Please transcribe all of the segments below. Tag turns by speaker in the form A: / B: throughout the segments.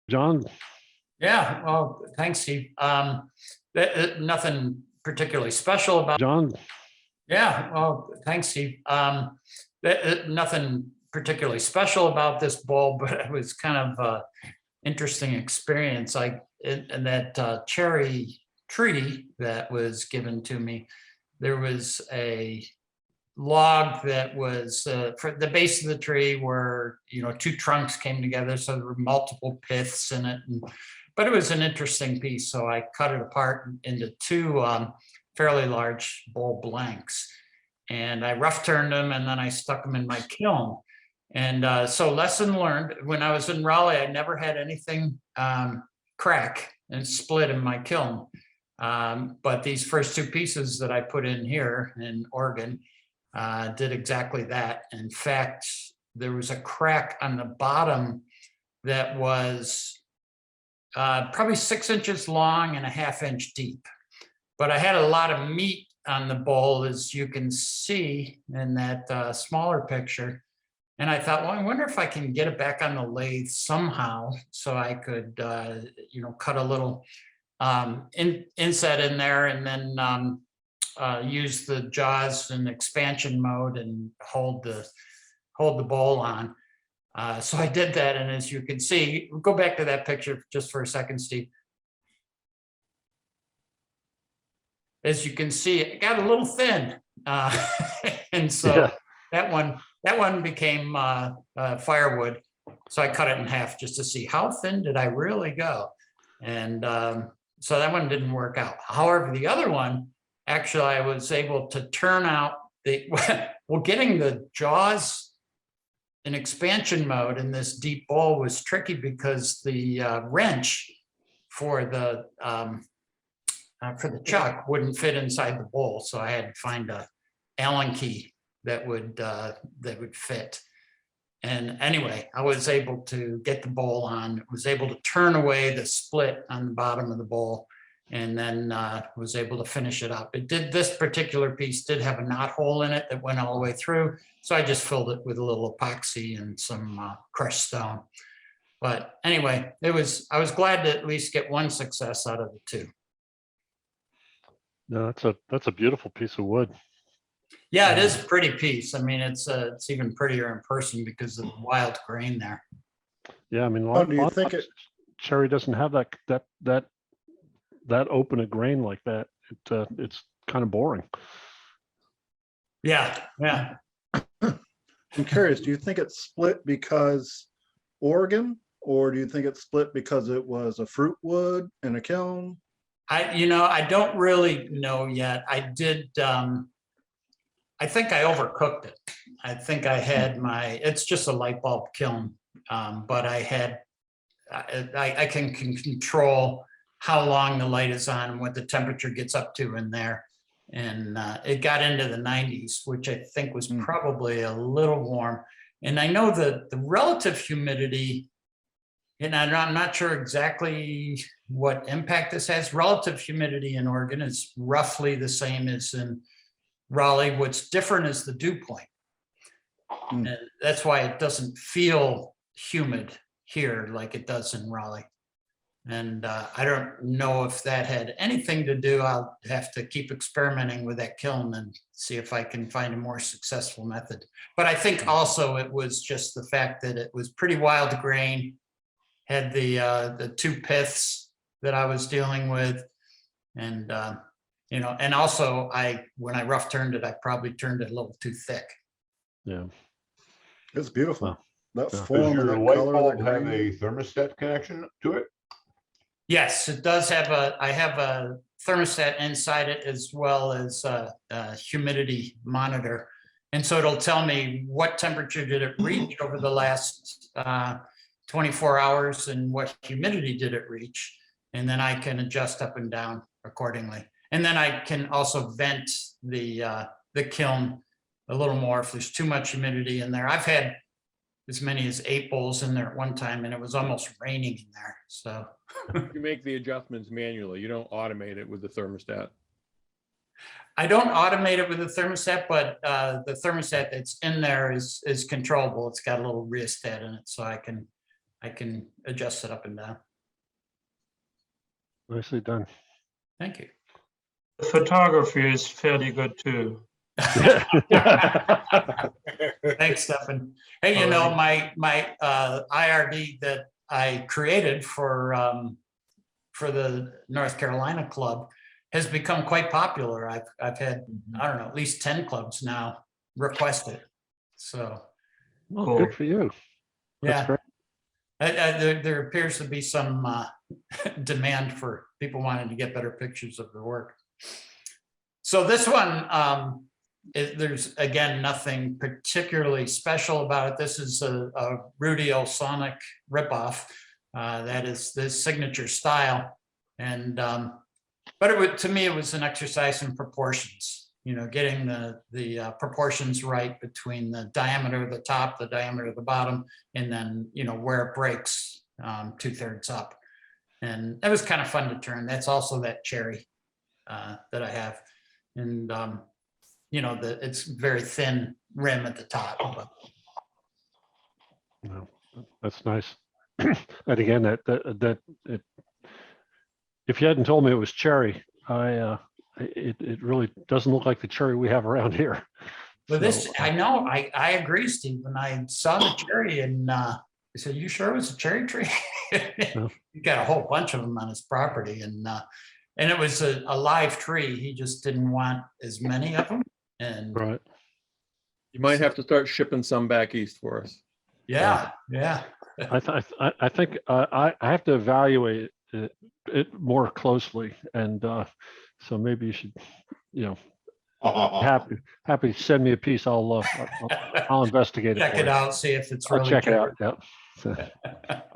A: John?
B: Yeah, well, thanks, Steve. Nothing particularly special about.
A: John?
B: Yeah, well, thanks, Steve. Nothing particularly special about this bowl, but it was kind of a interesting experience. In that cherry tree that was given to me, there was a log that was for the base of the tree where two trunks came together, so there were multiple piths in it, but it was an interesting piece, so I cut it apart into two fairly large bowl blanks, and I rough turned them, and then I stuck them in my kiln. And so lesson learned: when I was in Raleigh, I never had anything crack and split in my kiln, but these first two pieces that I put in here in Oregon did exactly that. In fact, there was a crack on the bottom that was probably 6 inches long and a ½ inch deep. But I had a lot of meat on the bowl, as you can see in that smaller picture. And I thought, well, I wonder if I can get it back on the lathe somehow, so I could, cut a little inset in there, and then use the jaws in expansion mode and hold the bowl on. So I did that, and as you can see, go back to that picture just for a second, Steve. As you can see, it got a little thin, and so that one became firewood. So I cut it in half just to see how thin did I really go, and so that one didn't work out. However, the other one, actually, I was able to turn out getting the jaws in expansion mode in this deep bowl was tricky because the wrench for the chuck wouldn't fit inside the bowl, so I had to find a Allen key that would fit. And anyway, I was able to get the bowl on, was able to turn away the split on the bottom of the bowl, and then was able to finish it up. This particular piece did have a knot hole in it that went all the way through, so I just filled it with a little epoxy and some crushed stone. But anyway, I was glad to at least get one success out of the two.
A: No, that's a beautiful piece of wood.
B: Yeah, it is a pretty piece. I mean, it's even prettier in person because of the wild grain there.
A: Yeah, I mean,
C: do you think
A: cherry doesn't have that open a grain like that? It's kind of boring.
B: Yeah.
C: I'm curious, do you think it's split because Oregon, or do you think it's split because it was a fruit wood in a kiln?
B: I don't really know yet. I think I overcooked it. I think I had it's just a light bulb kiln, but I can control how long the light is on and what the temperature gets up to in there. And it got into the 90s, which I think was probably a little warm. And I know that the relative humidity, and I'm not sure exactly what impact this has. Relative humidity in Oregon is roughly the same as in Raleigh. What's different is the dew point. And that's why it doesn't feel humid here like it does in Raleigh. And I don't know if that had anything to do. I'll have to keep experimenting with that kiln and see if I can find a more successful method. But I think also it was just the fact that it was pretty wild grain, had the two piths that I was dealing with, and and also when I rough turned it, I probably turned it a little too thick.
A: Yeah,
C: it's beautiful.
A: Wow.
C: That
A: Yeah.
C: form,
D: Does your
C: that
D: light
C: color,
D: bulb
C: that
D: have
C: green.
D: a thermostat connection to it?
B: Yes, it does have I have a thermostat inside it, as well as a humidity monitor. And so it'll tell me what temperature did it reach over the last 24 hours and what humidity did it reach. And then I can adjust up and down accordingly. And then I can also vent the kiln a little more if there's too much humidity in there. I've had as many as 8 bowls in there at one time, and it was almost raining in there. So
E: you make the adjustments manually. You don't automate it with the thermostat.
B: I don't automate it with the thermostat, but the thermostat that's in there is controllable. It's got a little rheostat in it, so I can I can adjust it up and down.
A: Nicely done.
B: Thank you.
F: The photography is fairly good too.
B: Thanks, Stefan. Hey, you know, my IRD that I created for the North Carolina club has become quite popular. I've had, I don't know, at least 10 clubs now request it. So,
A: Well,
F: Cool.
A: good for you. That's
B: yeah,
A: great.
B: there appears to be some demand for people wanting to get better pictures of their work. So this one, there's again nothing particularly special about it. This is a Rudy Olsonic ripoff. That is the signature style, and but to me it was an exercise in proportions. You know, getting the proportions right between the diameter of the top, the diameter of the bottom, and then where it breaks 2/3 up. And that was kind of fun to turn. That's also that cherry that I have, and it's very thin rim at the top. But
A: No, that's nice. And again, if you hadn't told me it was cherry, it really doesn't look like the cherry we have around here.
B: But this,
A: So,
B: I know, I agree, Steve. And I saw the cherry and I said, "You sure it was a cherry tree?"
A: No.
B: He got a whole bunch of them on his property, and it was a live tree. He just didn't want as many of them. And
A: right.
E: You might have to start shipping some back east for us.
B: yeah.
A: I think I have to evaluate it more closely, and so maybe you should, happy to send me a piece. I'll investigate it.
B: Check
A: for
B: it
A: you.
B: out, see if it's
A: I'll
B: really
A: check it
B: cherry.
A: out. Yeah.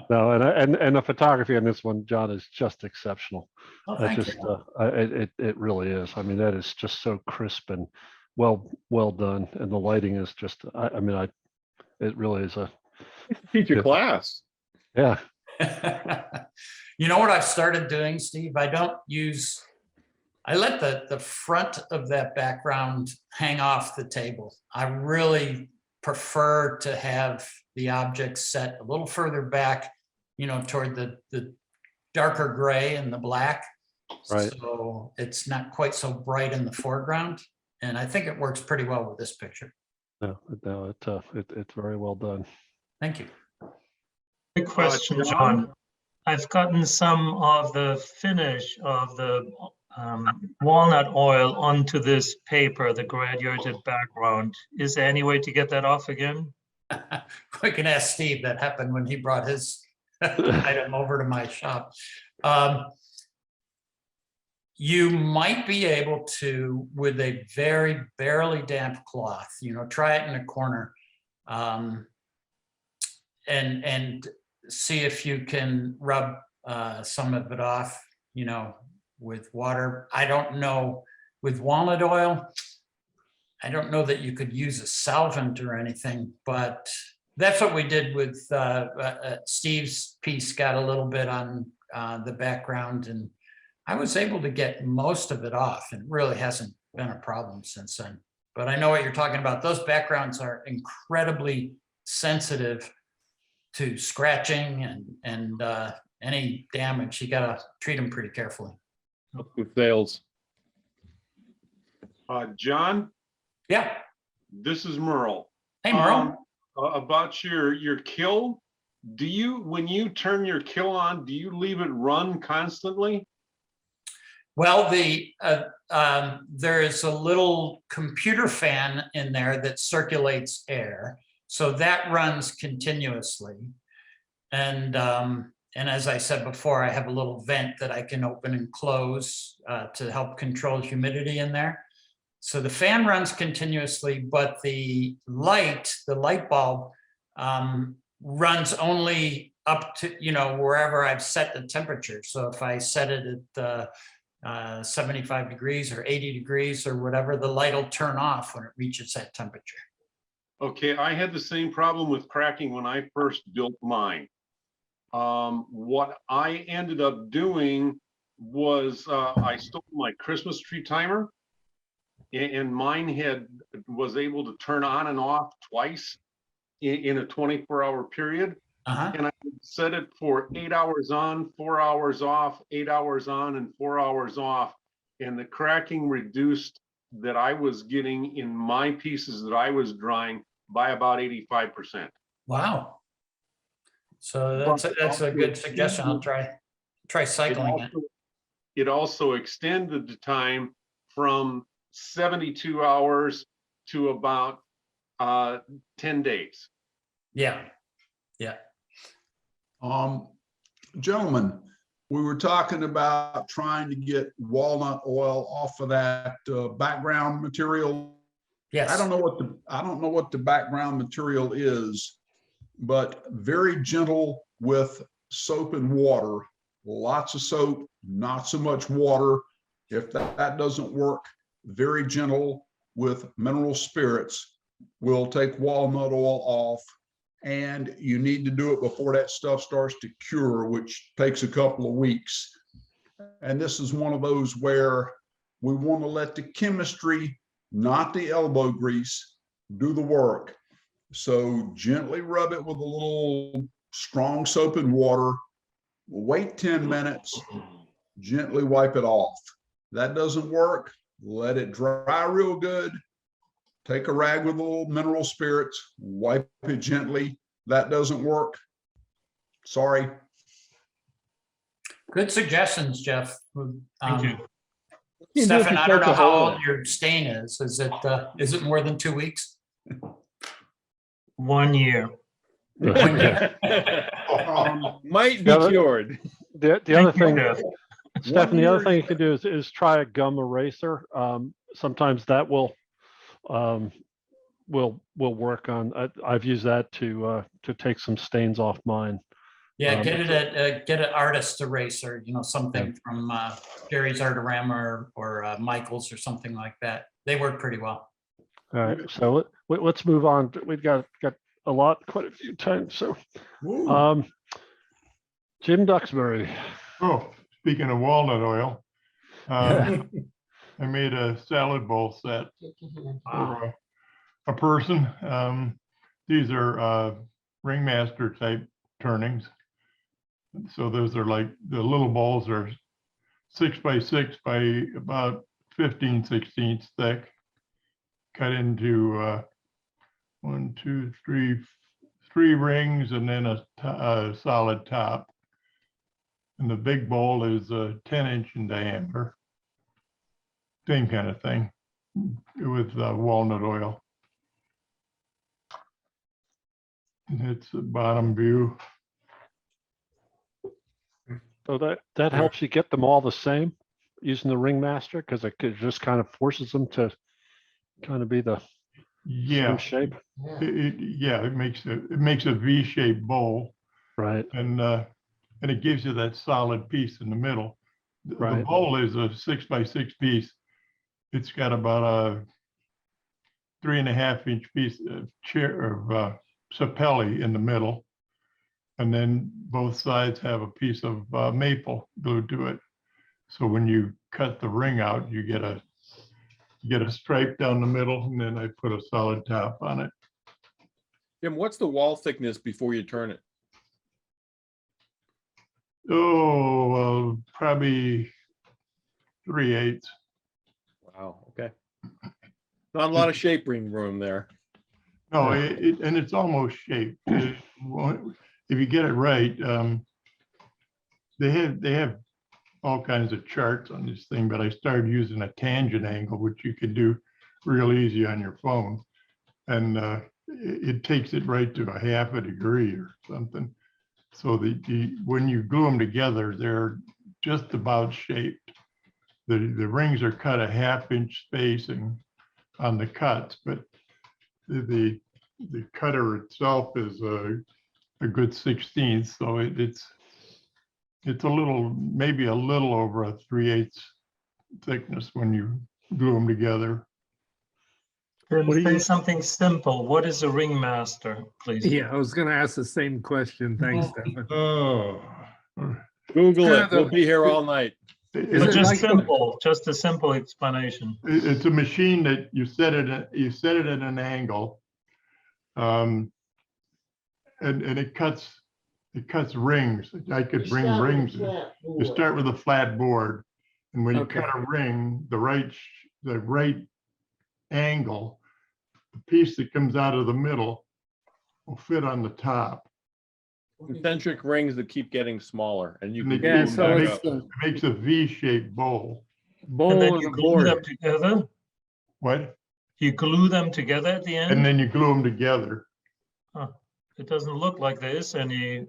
A: No, and the photography on this one, John, is just exceptional.
B: Oh,
A: That
B: thank
A: just
B: you.
A: it really is. I mean, that is just so crisp and well done, and the lighting is just. It really is a.
E: Teach a
A: Yeah.
E: class.
A: Yeah.
B: You know what I've started doing, Steve? I let the front of that background hang off the table. I really prefer to have the object set a little further back, toward the darker gray and the black.
A: Right.
B: So it's not quite so bright in the foreground. And I think it works pretty well with this picture.
A: No, it's very well done.
B: Thank you.
F: Quick question, John. I've gotten some of the finish of the walnut oil onto this paper, the graduated background. Is there any way to get that off again?
B: We can ask Steve. That happened when he brought his item over to my shop. You might be able to, with a very barely damp cloth, try it in a corner, and see if you can rub some of it off, with water. I don't know, with walnut oil, I don't know that you could use a solvent or anything, but that's what we did with Steve's piece. Got a little bit on the background, and I was able to get most of it off, and it really hasn't been a problem since then. But I know what you're talking about. Those backgrounds are incredibly sensitive to scratching and any damage. You gotta treat them pretty carefully.
E: With sales.
D: John,
B: Yeah.
D: this is Merle.
B: Hey, Merle.
D: About your kiln, when you turn your kiln on, do you leave it run constantly?
B: Well, there is a little computer fan in there that circulates air, so that runs continuously. And as I said before, I have a little vent that I can open and close to help control humidity in there. So the fan runs continuously, but the light bulb runs only up to wherever I've set the temperature. So if I set it at 75 degrees or 80 degrees or whatever, the light will turn off when it reaches that temperature.
D: Okay, I had the same problem with cracking when I first built mine. What I ended up doing was I stole my Christmas tree timer, and mine was able to turn on and off twice in a 24-hour period. and I would set it for 8 hours on, 4 hours off, 8 hours on and 4 hours off. And the cracking reduced that I was getting in my pieces that I was drying by about 85%.
B: Wow. So that's a good suggestion. I'll try cycling it.
D: It also extended the time from 72 hours to about 10 days.
B: Yeah.
G: Gentlemen, we were talking about trying to get walnut oil off of that background material.
B: Yes.
G: I don't know what the background material is, but very gentle with soap and water. Lots of soap, not so much water. If that doesn't work, very gentle with mineral spirits will take walnut oil off. And you need to do it before that stuff starts to cure, which takes a couple of weeks. And this is one of those where we want to let the chemistry, not the elbow grease, do the work. So gently rub it with a little strong soap and water, wait 10 minutes, gently wipe it off. That doesn't work, let it dry real good. Take a rag with a little mineral spirits, wipe it gently. That doesn't work. Sorry.
B: Good suggestions, Jeff.
F: Thank you.
B: Stefan, I don't know how old your stain is. Is it more than 2 weeks?
F: 1 year.
E: Might be cured.
A: The other
F: Thank you,
A: thing,
F: Jeff.
A: Stephen, the other thing you can do is try a gum eraser. Sometimes that will work on. I've used that to take some stains off mine.
B: Yeah, get an artist eraser, something from Jerry's Artorama or Michael's or something like that. They work pretty well.
A: All right, so let's move on. We've got quite a few times. So, Jim Duxbury.
H: Oh, speaking of walnut oil, I made a salad bowl set for a person. These are ringmaster type turnings. So those are like the little balls are 6 by 6 by about 15/16 thick, cut into 1, 2, 3, 3 rings and then a solid top. And the big bowl is 10-inch in diameter. Same kind of thing with walnut oil. And it's the bottom view.
A: So that helps you get them all the same using the ringmaster, because it just kind of forces them to kind of be the same shape.
H: It makes a V-shaped bowl,
A: Right.
H: and it gives you that solid piece in the middle. The
A: Right.
H: bowl is a 6 by 6 piece. It's got about a 3.5-inch piece of sapelli in the middle. And then both sides have a piece of maple glued to it. So when you cut the ring out, you get a stripe down the middle, and then I put a solid top on it.
E: Jim, what's the wall thickness before you turn it?
H: Oh, probably 3/8.
E: Wow, okay. Not a lot of shaping room there.
H: No, and it's almost shaped. If you get it right, they have all kinds of charts on this thing, but I started using a tangent angle, which you can do real easy on your phone. And it takes it right to a 1/2 degree or something. So when you glue them together, they're just about shaped. The rings are cut a 1/2-inch spacing on the cuts, but the cutter itself is a good 16th, so it's a little, maybe a little over a 3/8 thickness when you glue them together.
F: Say something simple. What is a ringmaster, please?
I: Yeah, I was going to ask the same question. Thanks, Stefan.
H: Oh.
E: Google it. We'll be here all night.
F: But
I: it
F: just
I: like-
F: simple, just a simple explanation.
H: It's a machine that you set it at an angle, and it cuts it cuts rings. I could bring rings. You start with a flat board, and when you
I: Okay.
H: cut a ring, the right angle, the piece that comes out of the middle will fit on the top.
E: Concentric rings that keep getting smaller and you
H: And
E: can.
H: they
I: Yeah,
H: glue
I: so
H: them
I: it's
H: back up.
I: the
H: It makes a V-shaped bowl.
F: And
I: bowl
F: then
I: and
F: you
I: a
F: glue them
I: board.
F: together.
H: What?
F: You glue them together at the
H: And
F: end.
H: then you glue them together.
F: It doesn't look like there is any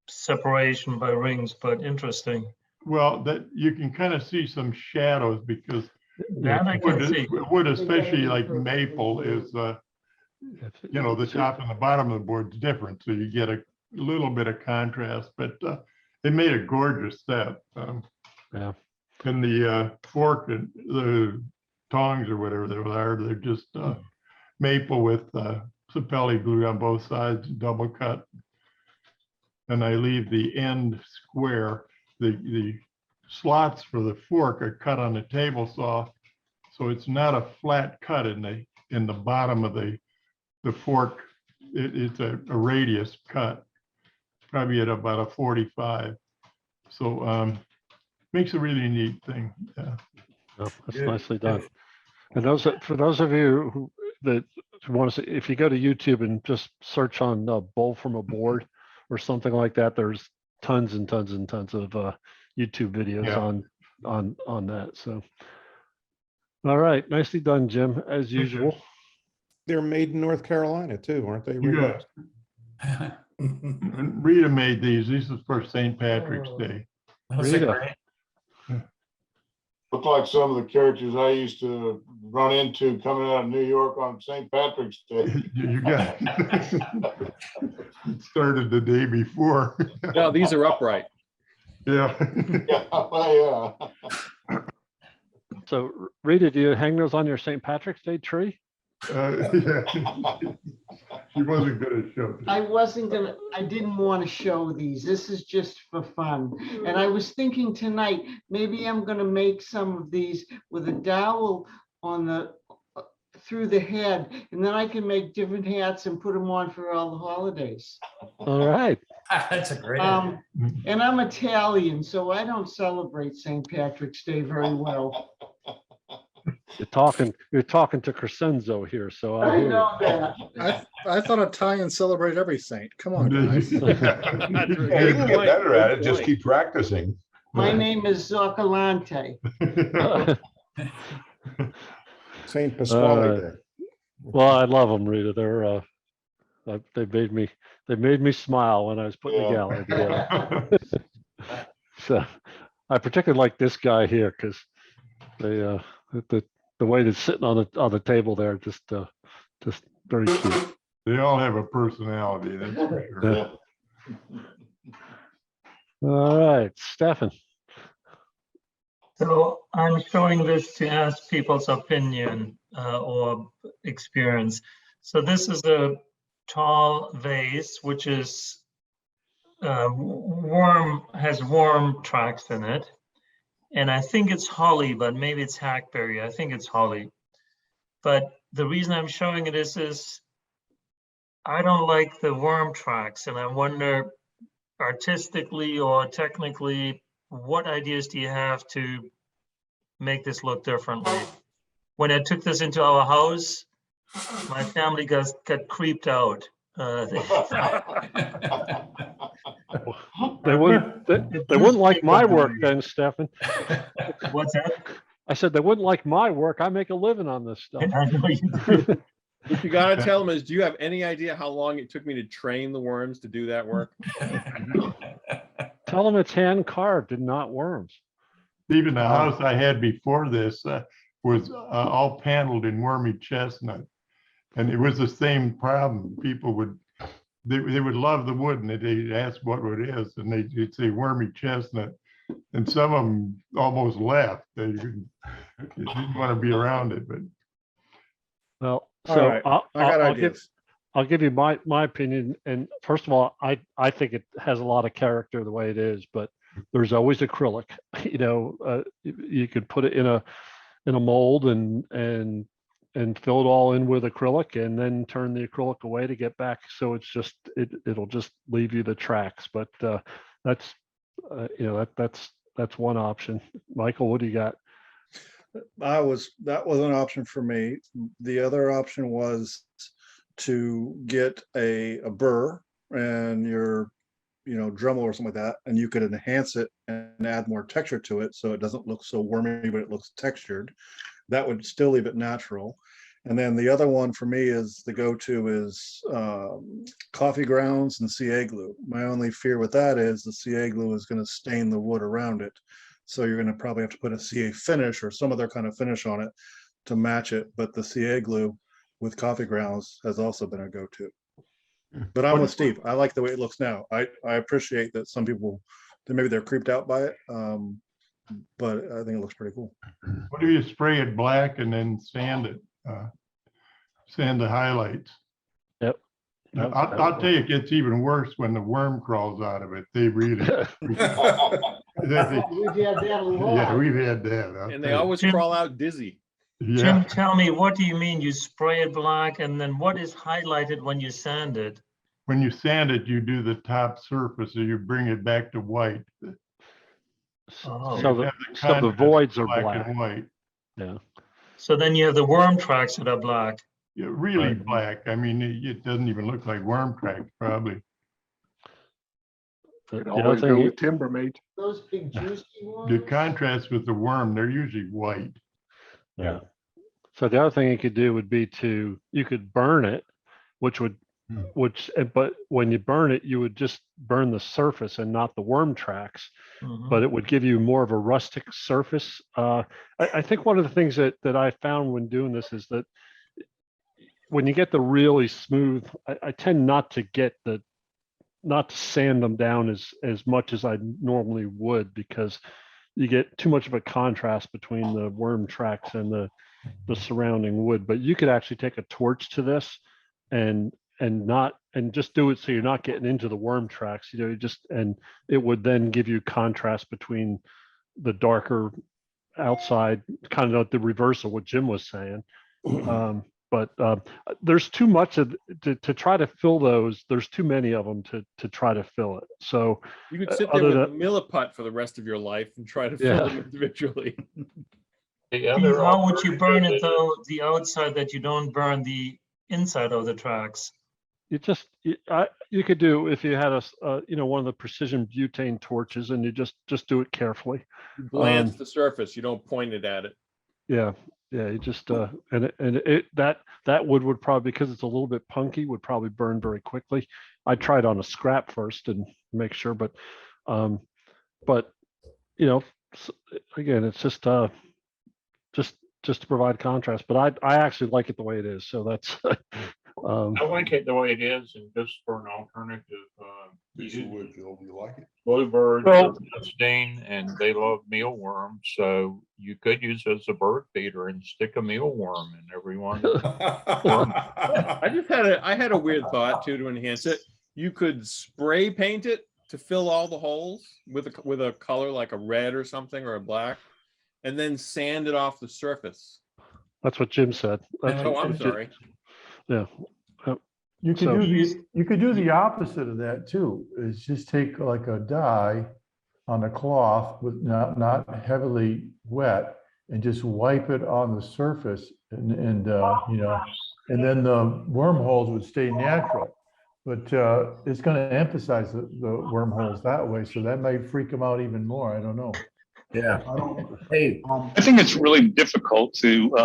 F: separation by rings, but interesting.
H: Well, that you can kind of see some shadows because
F: That I can
H: wood,
F: see.
H: wood, especially like maple, is you know, the top and the bottom of the board is different, so you get a little bit of contrast. But it made a gorgeous set.
A: Yeah.
H: And the fork and the tongs or whatever they are, they're just maple with sapelli glue on both sides, double cut. And I leave the end square. The slots for the fork are cut on the table saw, so it's not a flat cut in the bottom of the fork. It's a radius cut, probably at about a 45. So makes a really neat thing. Yeah.
A: Oh, that's nicely done. And for those of you who want to see, if you go to YouTube and just search on bowl from a board or something like that, there's tons and tons and tons of YouTube videos
H: Yeah.
A: on that. So, all right, nicely done, Jim, as usual.
J: They're made in North Carolina too, aren't they?
H: Yeah. And Rita made these. These is for St. Patrick's Day.
B: Those are
A: Rita.
B: great.
K: Look like some of the characters I used to run into coming out of New York on St. Patrick's Day.
H: You got it. It started the day before.
E: No, these are upright.
H: Yeah.
K: Yeah, well, yeah.
A: So, Rita, do you hang those on your St. Patrick's Day tree?
H: Yeah. She wasn't good at show.
L: I didn't want to show these. This is just for fun. And I was thinking tonight, maybe I'm gonna make some of these with a dowel on the, through the head, and then I can make different hats and put them on for all the holidays.
A: All right.
B: That's a great idea.
L: And I'm Italian, so I don't celebrate St. Patrick's Day very well.
A: You're talking to Crescenzo here, so I
L: I
A: hear you.
L: know that.
C: I thought Italians celebrate every saint. Come on, guys.
J: Yeah, you can get better at it. Just keep practicing.
L: My name is Zoccolante.
J: Saint Pasquale Day.
A: Well, I love them, Rita. They're they made me smile when I was putting the
K: Yeah.
A: gallery together. So I particularly like this guy here because they the way it's sitting on the table there, just very cute.
H: They all have a personality, that's for sure.
A: Yeah. All right, Stefan.
F: So I'm showing this to ask people's opinion or experience. So this is a tall vase, which is has worm tracks in it. And I think it's holly, but maybe it's hackberry. I think it's holly. But the reason I'm showing it is I don't like the worm tracks. And I wonder artistically or technically, what ideas do you have to make this look differently? When I took this into our house, my family got creeped out.
A: They wouldn't like my work then, Stefan.
F: What's that?
A: I said they wouldn't like my work. I make a living on this stuff.
F: I know you do.
E: What you gotta tell them is, do you have any idea how long it took me to train the worms to do that work?
A: Tell them it's hand carved and not worms.
H: Even the house I had before this was all paneled in wormy chestnut. And it was the same problem. People they would love the wood and they'd ask what it is, and they'd say wormy chestnut. And some of them almost left. They didn't want to be around it, but.
A: Well,
C: All
A: so
C: right, I got ideas.
A: I'll give you my opinion. And first of all, I think it has a lot of character the way it is, but there's always acrylic. You know, you could put it in a mold and and fill it all in with acrylic, and then turn the acrylic away to get back. So it's just, it'll just leave you the tracks. But that's, that's one option. Michael, what do you got?
C: That was an option for me. The other option was to get a burr and your, Dremel or something like that, and you could enhance it and add more texture to it so it doesn't look so wormy, but it looks textured. That would still leave it natural. And then the other one for me is the go-to is coffee grounds and CA glue. My only fear with that is the CA glue is going to stain the wood around it. So you're going to probably have to put a CA finish or some other kind of finish on it to match it. But the CA glue with coffee grounds has also been a go-to. But I'm with Steve. I like the way it looks now. I appreciate that some people, maybe they're creeped out by it. But I think it looks pretty cool.
H: What do you spray it black and then sand it? Sand the highlights.
A: Yep.
H: I'll tell you, it gets even worse when the worm crawls out of it. They really.
L: We've had that a lot.
H: Yeah, we've had that.
E: And they always crawl out dizzy.
H: Yeah.
F: Jim, tell me, what do you mean you spray it black and then what is highlighted when you sand it?
H: When you sand it, you do the top surface, so you bring it back to white.
F: Oh.
A: So the voids are black.
H: And white.
A: Yeah.
F: So then you have the worm tracks that are black.
H: Yeah, really black. I mean, it doesn't even look like worm tracks, probably.
A: The
K: Always
A: other
K: go
A: thing,
K: with Timbermate.
L: Those big juicy ones.
H: The contrast with the worm, they're usually white.
A: yeah. So the other thing you could do would be you could burn it, but when you burn it, you would just burn the surface and not the worm tracks,
F: Mhm.
A: but it would give you more of a rustic surface. I think one of the things that I found when doing this is that when you get the really smooth, I tend not to sand them down as much as I normally would, because you get too much of a contrast between the worm tracks and the surrounding wood. But you could actually take a torch to this and just do it so you're not getting into the worm tracks, and it would then give you contrast between the darker outside, kind of the reverse of what Jim was saying. But there's too much to try to fill those. There's too many of them to try to fill it. So
E: You could sit there with a milliput for the rest of your life and try to fill them individually.
F: Steve, how would you burn it though, the outside, that you don't burn the inside of the tracks?
A: You could do, if you had one of the precision butane torches, and you just do it carefully.
E: You glance the surface. You don't point it at it.
A: Yeah, you just that wood would probably, because it's a little bit punky, would probably burn very quickly. I tried on a scrap first and make sure, but again, it's just to provide contrast. But I actually like it the way it is. So that's
K: I like it the way it is, and just for an alternative,
J: Wood, Phil, do you like it?
K: bluebirds are stain and they love mealworms, so you could use it as a bird feeder and stick a mealworm in everyone.
E: I had a weird thought too to enhance it. You could spray paint it to fill all the holes with a color like a red or something, or a black, and then sand it off the surface.
A: That's what Jim said.
E: I'm sorry.
A: Yeah.
I: You could do the opposite of that too, is just take like a dye on a cloth with not heavily wet, and just wipe it on the surface, and then the wormholes would stay natural. But it's going to emphasize the wormholes that way, so that might freak them out even more. I don't know.
M: Yeah.
K: Hey, I think it's really difficult to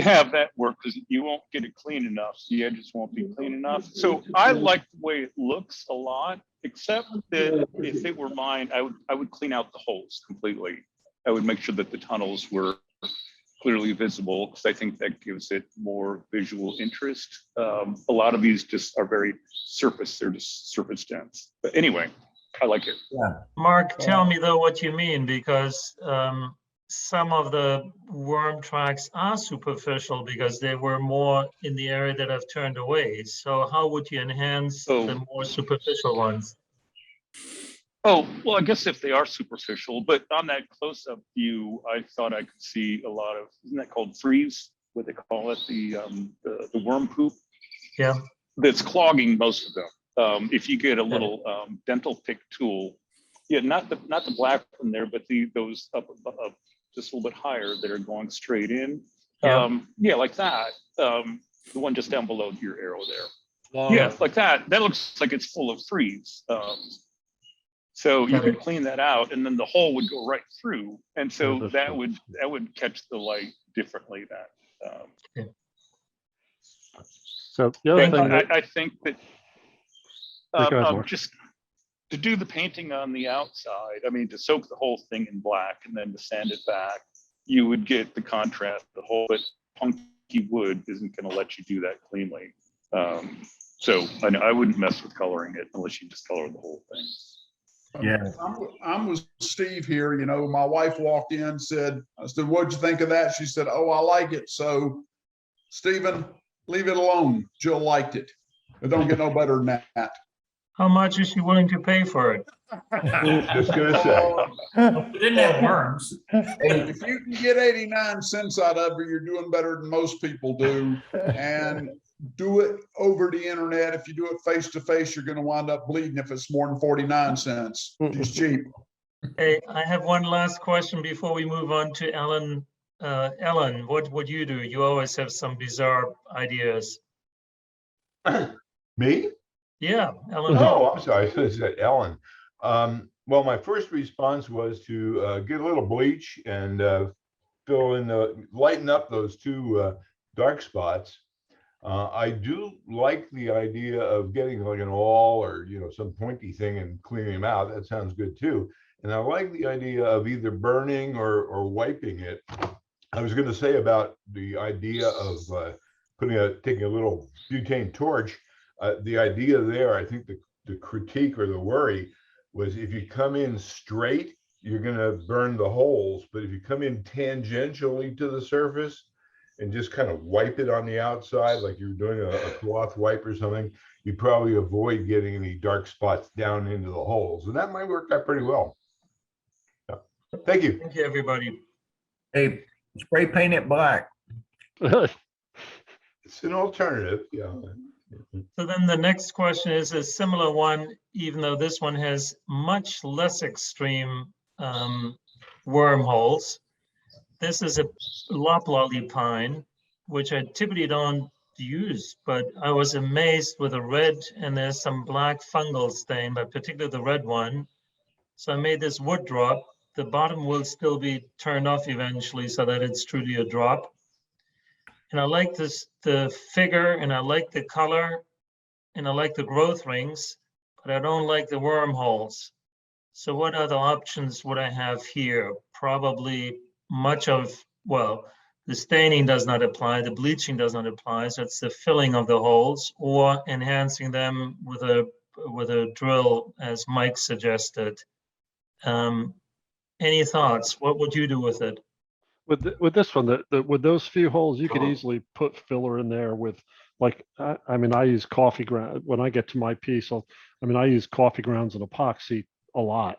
K: have that work because you won't get it clean enough. The edges won't be clean enough. So I like the way it looks a lot, except that if it were mine, I would clean out the holes completely. I would make sure that the tunnels were clearly visible, because I think that gives it more visual interest. A lot of these just are very surface, they're just surface dense. But anyway, I like it.
M: Yeah.
F: Mark, tell me though what you mean, because some of the worm tracks are superficial because they were more in the area that I've turned away. So how would you enhance the more superficial ones?
K: Oh, well, I guess if they are superficial, but on that close-up view, I thought I could see a lot of, isn't that called freeze? What they call it, the worm poop?
F: Yeah.
K: That's clogging most of them. If you get a little dental pick tool, yeah, not the black one there, but those up just a little bit higher that are going straight in. Yeah, like that. The one just down below your arrow there. Yeah, like that. That looks like it's full of freeze. So you could clean that out, and then the hole would go right through, and so that would catch the light differently.
A: So the other thing
K: I think that just to do the painting on the outside, I mean, to soak the whole thing in black and then to sand it back, you would get the contrast. The whole, but punky wood isn't going to let you do that cleanly. So I wouldn't mess with coloring it unless you just color the whole thing.
G: Yeah, I'm with Steve here. You know, my wife walked in, I said, what'd you think of that? She said, oh, I like it. So, Stephen, leave it alone. Jill liked it. It don't get no better than that.
F: How much is she willing to pay for it?
J: Just gonna say.
B: It didn't have worms.
G: If you can get 89 cents out of it, you're doing better than most people do. And do it over the internet. If you do it face to face, you're going to wind up bleeding if it's more than 49 cents. It's cheap.
F: Hey, I have one last question before we move on to Ellen. Ellen, what would you do? You always have some bizarre ideas.
J: Me?
F: Yeah, Ellen.
J: Oh, I'm sorry. I said Ellen. Well, my first response was to get a little bleach and lighten up those two dark spots. I do like the idea of getting like an awl or, some pointy thing and cleaning them out. That sounds good too. And I like the idea of either burning or wiping it. I was going to say about the idea of taking a little butane torch. The idea there, I think the critique or the worry was if you come in straight, you're going to burn the holes. But if you come in tangentially to the surface, and just kind of wipe it on the outside like you're doing a cloth wipe or something, you probably avoid getting any dark spots down into the holes. And that might work out pretty well. Yeah. Thank you.
F: Thank you, everybody.
M: Hey, spray paint it black.
J: It's an alternative, yeah.
F: So then the next question is a similar one, even though this one has much less extreme wormholes. This is a loplolly pine, which I typically don't use, but I was amazed with the red, and there's some black fungal stain, but particularly the red one. So I made this wood drop. The bottom will still be turned off eventually so that it's truly a drop. And I like the figure, and I like the color, and I like the growth rings, but I don't like the wormholes. So what other options would I have here? Probably the staining does not apply, the bleaching does not apply, so it's the filling of the holes or enhancing them with a drill, as Mike suggested. Any thoughts? What would you do with it?
A: With this one, with those few holes, you could easily put filler in there with, like, I use coffee ground when I get to my piece. I use coffee grounds and epoxy a lot,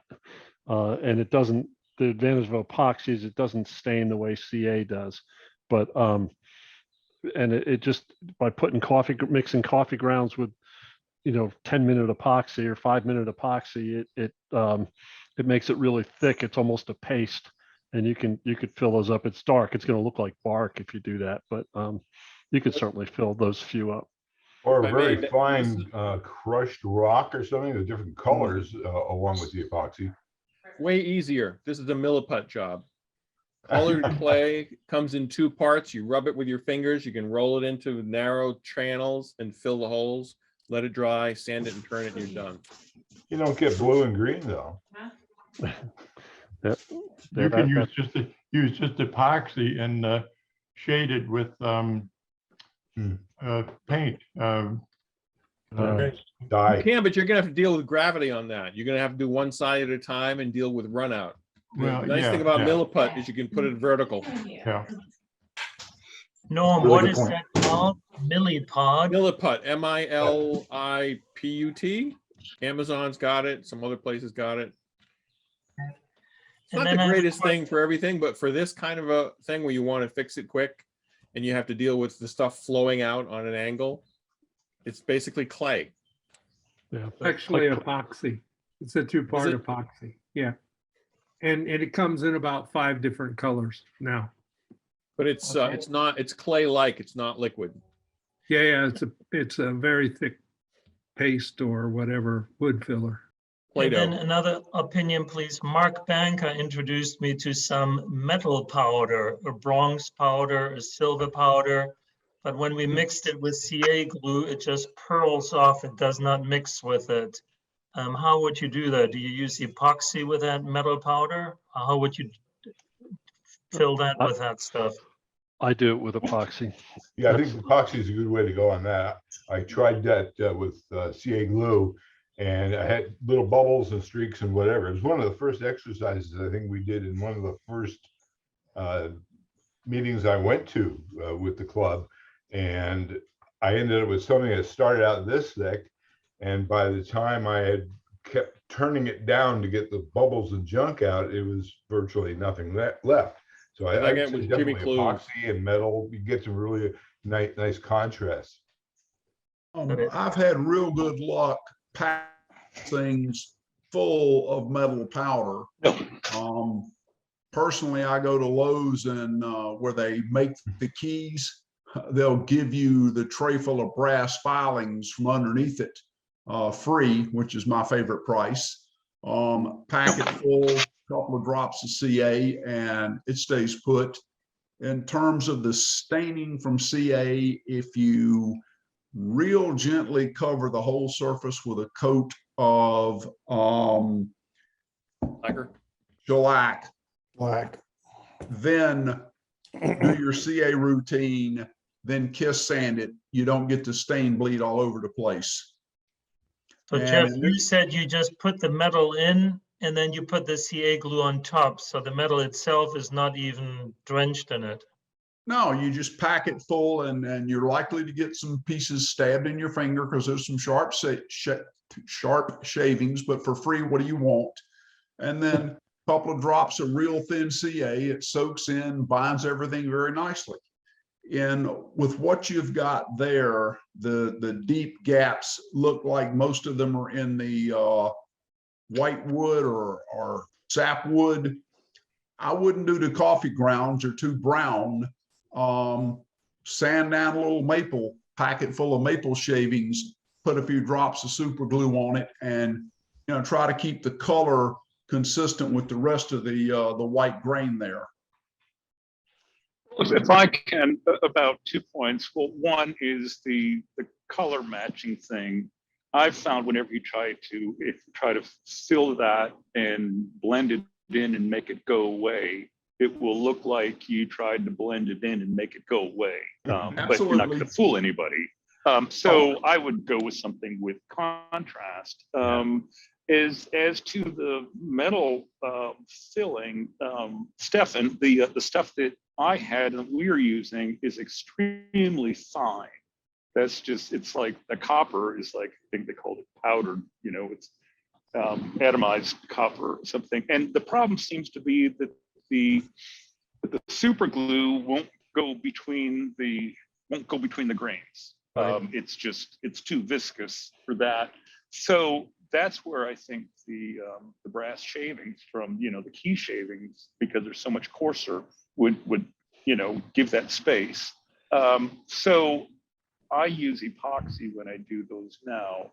A: and it doesn't. The advantage of epoxy is it doesn't stain the way CA does, but and it just by mixing coffee grounds with 10-minute epoxy or 5-minute epoxy, it makes it really thick. It's almost a paste, and you could fill those up. It's dark. It's going to look like bark if you do that, but you could certainly fill those few up.
J: Or a very fine crushed rock or something with different colors along with the epoxy.
E: Way easier. This is a milliput job. Colored clay comes in two parts. You rub it with your fingers. You can roll it into narrow channels and fill the holes. Let it dry, sand it, and turn it, and you're done.
J: You don't get blue and green though.
A: Yep.
H: You can use just epoxy and shade it with paint.
J: Dye.
E: You can, but you're gonna have to deal with gravity on that. You're gonna have to do one side at a time and deal with run out.
H: Well,
E: The nice thing about milliput is you can put it vertical.
H: Yeah.
F: Norm,
J: Really
F: what
J: good
F: is
J: point.
F: that called? Milliput?
E: Milliput, MILIPUT. Amazon's got it. Some other places got it. It's
F: And
E: not
F: then
E: the
F: I have a
E: greatest thing for everything, but for this kind of a thing where you want to fix it quick and you have to deal with the stuff flowing out on an angle, it's basically clay.
A: Yeah.
N: Actually epoxy. It's a two-part
E: it?
N: epoxy. Yeah. And it comes in about 5 different colors now.
E: But it's not, it's clay-like, it's not liquid.
N: Yeah, it's a very thick paste or whatever wood filler.
F: And then
E: Play-Doh.
F: another opinion, please. Mark Banker introduced me to some metal powder, a bronze powder, a silver powder. But when we mixed it with CA glue, it just pearls off. It does not mix with it. How would you do that? Do you use epoxy with that metal powder? How would you fill that with that stuff?
A: I do it with epoxy.
J: Yeah, I think epoxy is a good way to go on that. I tried that with CA glue, and I had little bubbles and streaks and whatever. It was one of the first exercises I think we did in one of the first meetings I went to with the club. And I ended up with something that started out this thick. And by the time I had kept turning it down to get the bubbles and junk out, it was virtually nothing left. So I
E: get
J: think
E: with
J: definitely
E: Jimmy Clues.
J: epoxy and metal, you get some really nice contrast.
G: I've had real good luck packing things full of metal powder. Personally, I go to Lowe's and where they make the keys, they'll give you the tray full of brass filings from underneath it free, which is my favorite price. Pack it full, couple of drops of CA, and it stays put. In terms of the staining from CA, if you real gently cover the whole surface with a coat of
E: Lacquer.
G: shellac,
C: Black.
G: then do your CA routine, then kiss sand it. You don't get the stain bleed all over the place.
F: So
G: And
F: Jeff,
G: in
F: you
G: this-
F: said you just put the metal in and then you put the CA glue on top. So the metal itself is not even drenched in it.
G: No, you just pack it full, and you're likely to get some pieces stabbed in your finger because there's some sharp shavings, but for free, what do you want? And then a couple of drops of real thin CA, it soaks in, binds everything very nicely. And with what you've got there, the deep gaps look like most of them are in the white wood or sapwood. I wouldn't do the coffee grounds, they're too brown. Sand down a little maple, pack it full of maple shavings, put a few drops of super glue on it, and try to keep the color consistent with the rest of the white grain there.
K: If I can, about 2 points. Well, one is the color matching thing. I've found whenever you try to fill that and blend it in and make it go away, it will look like you tried to blend it in and make it go away. But you're not going to fool anybody. So I would go with something with contrast. As to the metal filling, Stefan, the stuff that I had and we're using is extremely fine. That's just, it's like the copper is like, I think they called it powdered, it's atomized copper or something. And the problem seems to be that the super glue won't go between the grains. It's too viscous for that. So that's where I think the brass shavings from, the key shavings, because they're so much coarser, would give that space. So I use epoxy when I do those now,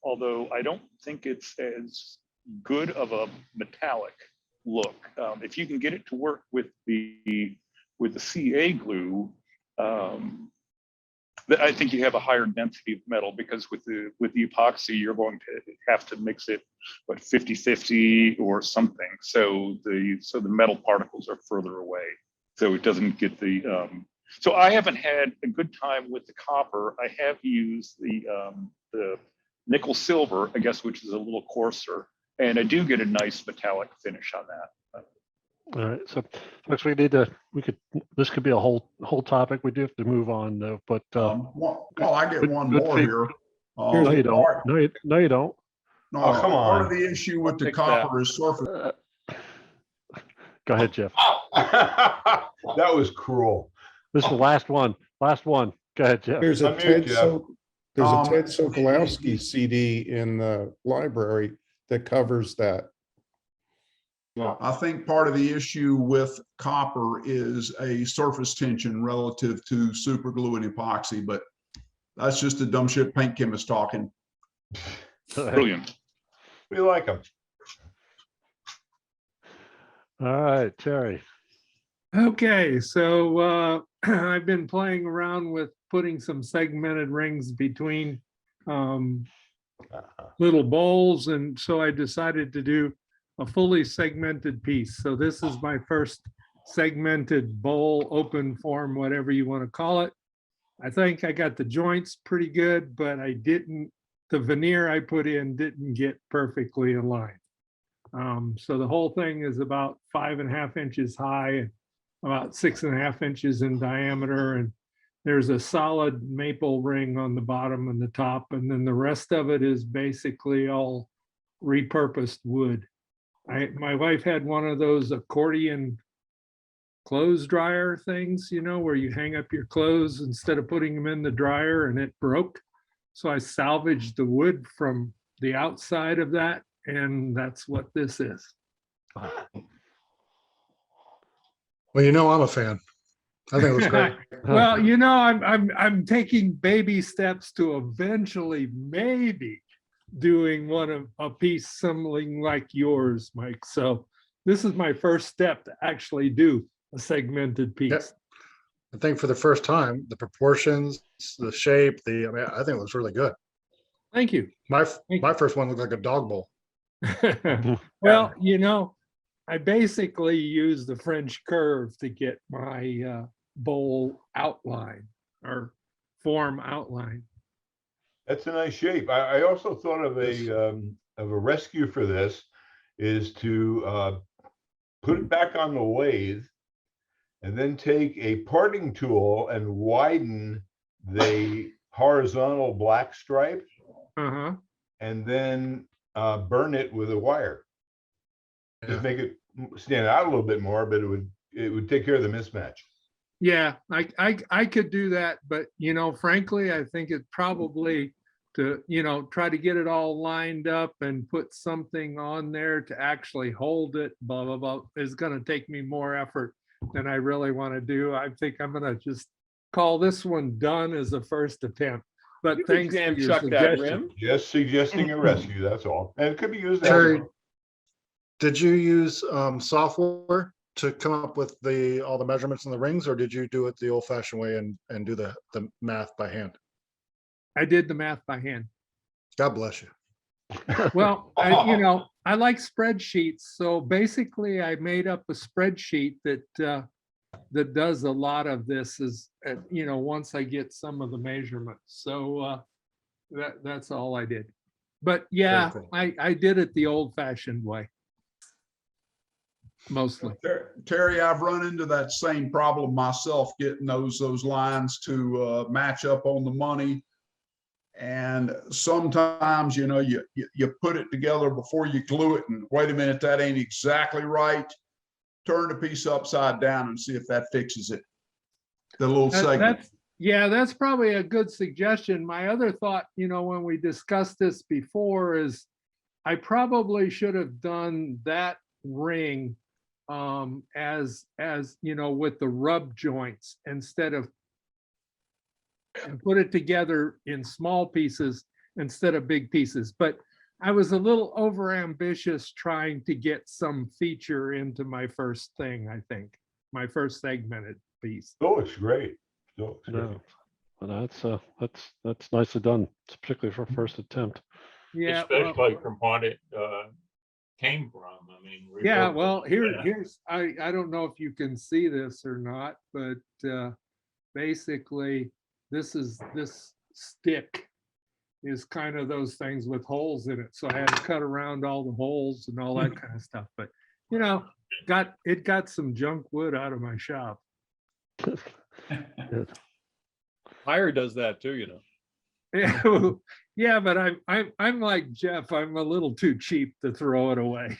K: although I don't think it's as good of a metallic look. If you can get it to work with the CA glue, I think you have a higher density of metal, because with the epoxy, you're going to have to mix it 50-50 or something. So the metal particles are further away, so it doesn't get the. So I haven't had a good time with the copper. I have used the nickel silver, I guess, which is a little coarser, and I do get a nice metallic finish on that.
A: All right, so folks, this could be a whole topic. We do have to move on though, but
G: Well, I get one more here.
A: no, you don't. No, you don't.
G: No,
J: Oh, come
G: part of
J: on.
G: the issue with the
E: Fix that.
G: copper is surface.
A: Go ahead, Jeff.
J: That was cruel.
A: This is the last one. Last one. Go ahead, Jeff.
O: There's a
J: Unmute,
O: Ted
J: Jeff.
O: there's a
G: Um,
O: Ted Sokolowski CD in the library that covers that.
G: I think part of the issue with copper is a surface tension relative to super glue and epoxy, but that's just a dumb shit paint chemist talking.
K: Brilliant.
J: We like them.
A: All right, Terry.
N: Okay, so I've been playing around with putting some segmented rings between little bowls, and so I decided to do a fully segmented piece. So this is my first segmented bowl, open form, whatever you want to call it. I think I got the joints pretty good, but the veneer I put in didn't get perfectly aligned. So the whole thing is about 5.5 inches high and about 6.5 inches in diameter. And there's a solid maple ring on the bottom and the top. And then the rest of it is basically all repurposed wood. My wife had one of those accordion clothes dryer things, where you hang up your clothes instead of putting them in the dryer, and it broke. So I salvaged the wood from the outside of that, and that's what this is.
C: Well, I'm a fan. I think it was great.
N: Well, I'm taking baby steps to eventually maybe doing a piece something like yours, Mike. So this is my first step to actually do a segmented piece.
C: Yep. I think for the first time, the proportions, the shape, I think it looks really good.
N: Thank you.
C: My first one looked like a dog bowl.
N: Well, I basically use the French curve to get my bowl outline or form outline.
J: That's a nice shape. I also thought of a rescue for this is to put it back on the lathe and then take a parting tool and widen the horizontal black stripe and then burn it with a wire. Just make it stand out a little bit more, but it would take care of the mismatch.
N: Yeah, I could do that, but frankly, I think it probably to try to get it all lined up and put something on there to actually hold it, blah blah blah, is going to take me more effort than I really want to do. I think I'm going to just call this one done as a first attempt. But thanks for your suggestion.
J: Just suggesting a rescue, that's all. And it could be used.
C: Terry, did you use software to come up with all the measurements in the rings, or did you do it the old-fashioned way and do the math by hand?
N: I did the math by hand.
C: God bless you.
N: Well, I like spreadsheets, so basically I made up a spreadsheet that does a lot of this. Is once I get some of the measurements. So that's all I did. But yeah, cool. I did it the old-fashioned way. Mostly.
G: Terry, I've run into that same problem myself, getting those lines to match up on the money. And sometimes, you put it together before you glue it, and wait a minute, that ain't exactly right. Turn the piece upside down and see if that fixes it. The little segment.
N: That's probably a good suggestion. My other thought, when we discussed this before, is I probably should have done that ring as with the rub joints instead of, and put it together in small pieces instead of big pieces. But I was a little over ambitious trying to get some feature into my first thing. I think my first segmented piece.
J: Oh, it's great. Well,
A: that's nicely done, particularly for first attempt.
N: Yeah,
P: especially from what it came from. I mean,
N: yeah. Well, here's I don't know if you can see this or not, but basically this stick is kind of those things with holes in it. So I had to cut around all the holes and all that kind of stuff. But got some junk wood out of my shop.
E: Hire does that too,
N: Yeah, but I'm like Jeff. I'm a little too cheap to throw it away.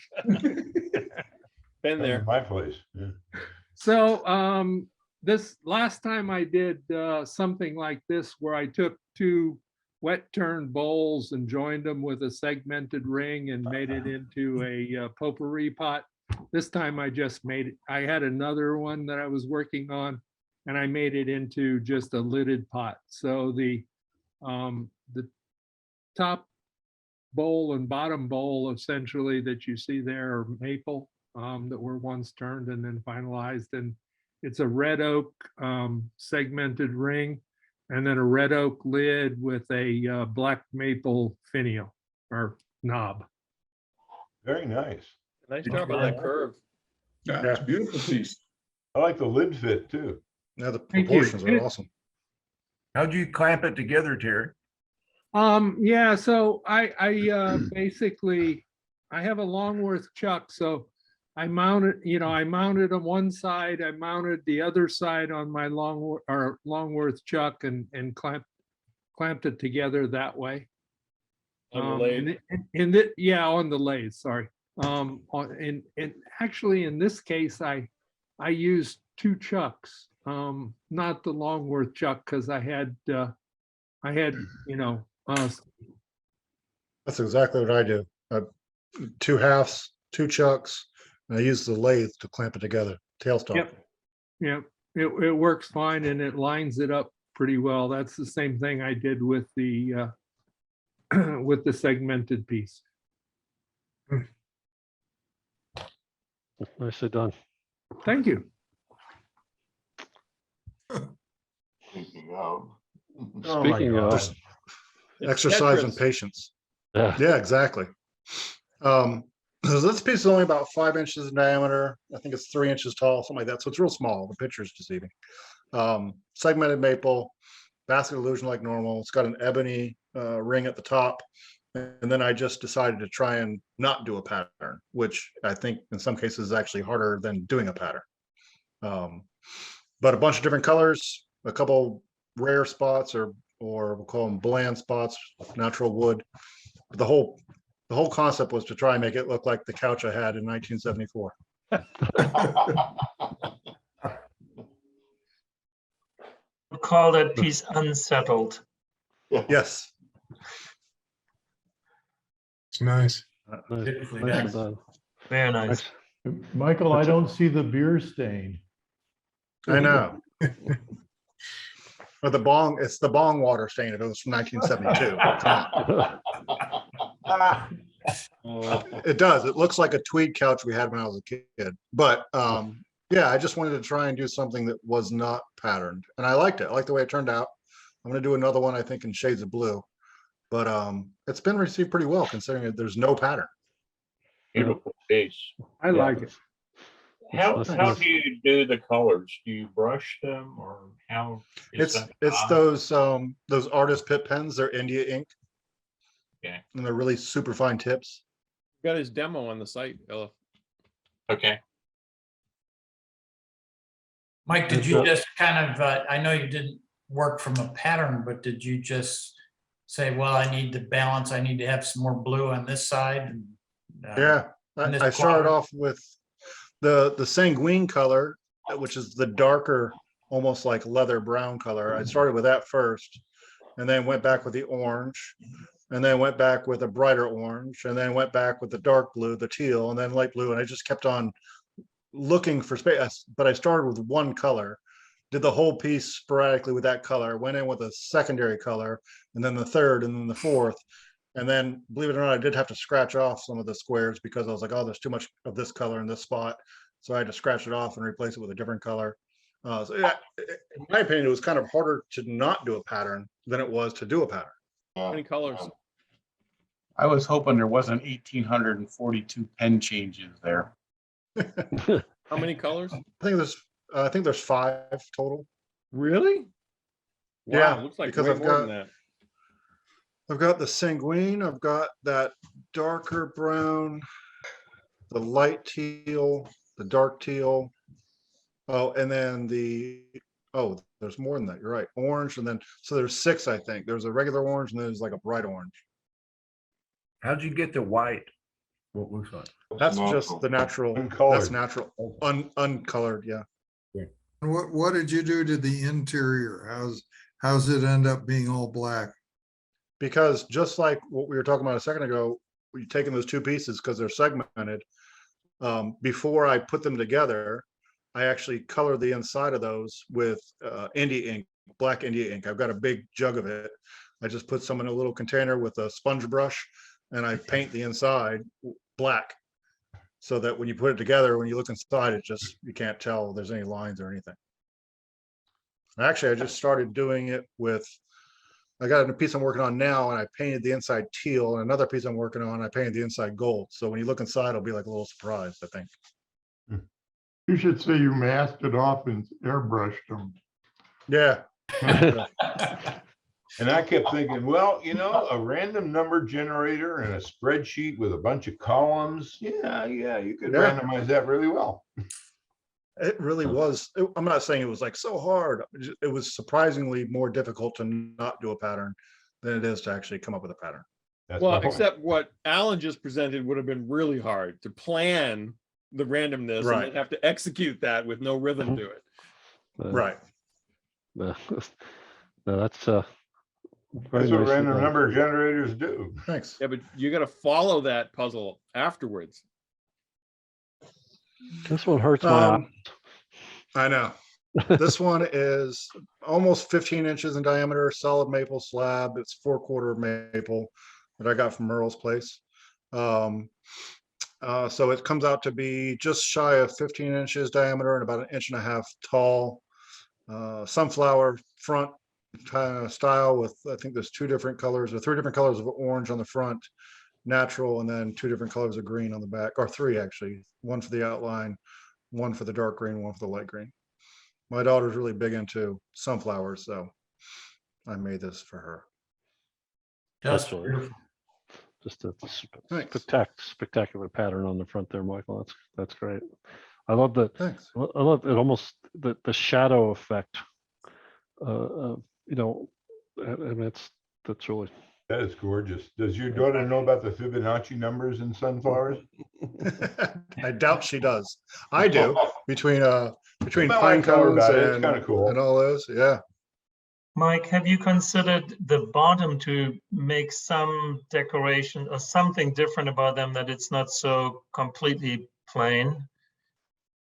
E: Been there.
J: My place. Yeah.
N: So this last time I did something like this where I took two wet turn bowls and joined them with a segmented ring and made it into a potpourri pot. This time I just made it. I had another one that I was working on and I made it into just a lidded pot. So the top bowl and bottom bowl essentially that you see there are maple that were once turned and then finalized. And it's a red oak segmented ring and then a red oak lid with a black maple finial or knob.
J: Very nice.
E: Nice job on that curve.
G: Yeah, it's a beautiful piece.
J: I like the lid fit too.
C: Yeah, the
N: Thank you.
C: proportions are awesome.
M: How'd you clamp it together, Terry?
N: Yeah, so I basically I have a Longworth chuck, so I mounted on one side, I mounted the other side on my Longworth chuck and clamped it together that way.
E: On the lathe.
N: On the lathe, sorry. And actually in this case, I used two chucks, not the Longworth chuck, because I had
C: That's exactly what I do. Two halves, two chucks, and I use the lathe to clamp it together, tailstock.
N: Yep, it works fine and it lines it up pretty well. That's the same thing I did with the with the segmented piece.
A: Nicely done.
N: Thank you.
J: Speaking of.
C: Oh my
A: Speaking of,
C: gosh. Exercise and
E: Tetris.
C: patience.
A: yeah,
C: Yeah, exactly. So this piece is only about 5 inches in diameter. I think it's 3 inches tall, something like that. So it's real small. The picture is deceiving. Segmented maple, basket illusion like normal. It's got an ebony ring at the top. And then I just decided to try and not do a pattern, which I think in some cases is actually harder than doing a pattern. But a bunch of different colors, a couple rare spots or we'll call them bland spots, natural wood. The whole concept was to try and make it look like the couch I had in 1974.
F: We'll call that piece unsettled.
C: Yes.
O: It's nice.
A: nicely done.
F: Very nice.
I: Michael, I don't see the beer stain.
C: I know. But it's the bong water stain. It was from 1972. Come on. It does. It looks like a tweed couch we had when I was a kid. But yeah, I just wanted to try and do something that was not patterned. And I liked it. I like the way it turned out. I'm going to do another one, I think, in shades of blue. But it's been received pretty well considering that there's no pattern.
P: Beautiful piece.
N: I like it.
P: How
A: That's
P: do you do the colors? Do you brush them or how?
C: It's those artist pit pens. They're India ink.
P: Okay.
C: And they're really super fine tips.
E: Got his demo on the site, Ella.
P: Okay.
B: Mike, did you just kind of, I know you didn't work from a pattern, but did you just say, well, I need the balance, I need to have some more blue on this side? And,
C: Yeah,
B: in this
C: I started
B: quadrant?
C: off with the sanguine color, which is the darker, almost like leather brown color. I started with that first, and then went back with the orange, and then went back with a brighter orange, and then went back with the dark blue, the teal, and then light blue, and I just kept on looking for space. But I started with one color, did the whole piece sporadically with that color, went in with a secondary color, and then the third, and then the fourth. And then, believe it or not, I did have to scratch off some of the squares because I was like, oh, there's too much of this color in this spot. So I had to scratch it off and replace it with a different color. So yeah, in my opinion, it was kind of harder to not do a pattern than it was to do a pattern.
E: How many colors?
Q: I was hoping there wasn't 1,842 pen changes there.
E: How many colors?
C: I think there's 5 total.
E: Really? Wow,
C: Yeah,
E: looks like
C: because
E: way
C: I've
E: more than that.
C: I've got the sanguine, I've got that darker brown, the light teal, the dark teal. Oh, and then the oh, there's more than that. You're right. Orange, and then, so there's 6, I think. There's a regular orange, and then there's like a bright orange.
M: How'd you get the white? What looks like?
C: That's just the natural, that's
J: Uncolored.
C: natural, uncolored, yeah.
R: What did you do to the interior? How's it end up being all black?
C: Because just like what we were talking about a second ago, we're taking those 2 pieces because they're segmented. Before I put them together, I actually color the inside of those with India ink, black India ink. I've got a big jug of it. I just put some in a little container with a sponge brush, and I paint the inside black, so that when you put it together, when you look inside, it just, you can't tell there's any lines or anything. Actually, I just started doing it with, I got a piece I'm working on now, and I painted the inside teal, and another piece I'm working on, I painted the inside gold. So when you look inside, it'll be like a little surprise, I think.
H: You should say you masked it off and airbrushed them.
C: Yeah.
J: And I kept thinking, well, you know, a random number generator and a spreadsheet with a bunch of columns. Yeah, you could randomize that really well.
C: It really was. I'm not saying it was like so hard. It was surprisingly more difficult to not do a pattern than it is to actually come up with a pattern.
J: That's
E: Well,
J: my point.
E: except what Alan just presented would have been really hard to plan the randomness and
C: Right.
E: then have to execute that with no rhythm to it.
C: Right.
A: No, that's very
J: That's what
A: nicely
J: random
A: done.
J: number generators do.
C: Thanks.
E: Yeah, but you got to follow that puzzle afterwards.
A: This one hurts my eyes.
C: I know. This one is almost 15 inches in diameter, solid maple slab. It's 4/4 maple that I got from Merle's place. So it comes out to be just shy of 15 inches diameter and about 1.5 inches tall. Sunflower front kind of style with, I think there's 2 different colors or 3 different colors of orange on the front, natural, and then 2 different colors of green on the back, or 3 actually, 1 for the outline, 1 for the dark green, 1 for the light green. My daughter's really big into sunflowers, so I made this for her.
B: Just
A: really-
B: beautiful.
A: Just a
C: Thanks.
A: spectacular pattern on the front there, Michael. That's great. I love the,
C: Thanks.
A: I love it, almost the shadow effect. You know, I mean, that's really.
J: That is gorgeous. Does your daughter know about the Fibonacci numbers in sunflowers?
C: I doubt she does. I do, between
J: My
C: pine
J: wife told her
C: cones
J: about it. It's
C: and,
J: kinda cool.
C: and all those. Yeah.
F: Mike, have you considered the bottom to make some decoration or something different about them, that it's not so completely plain?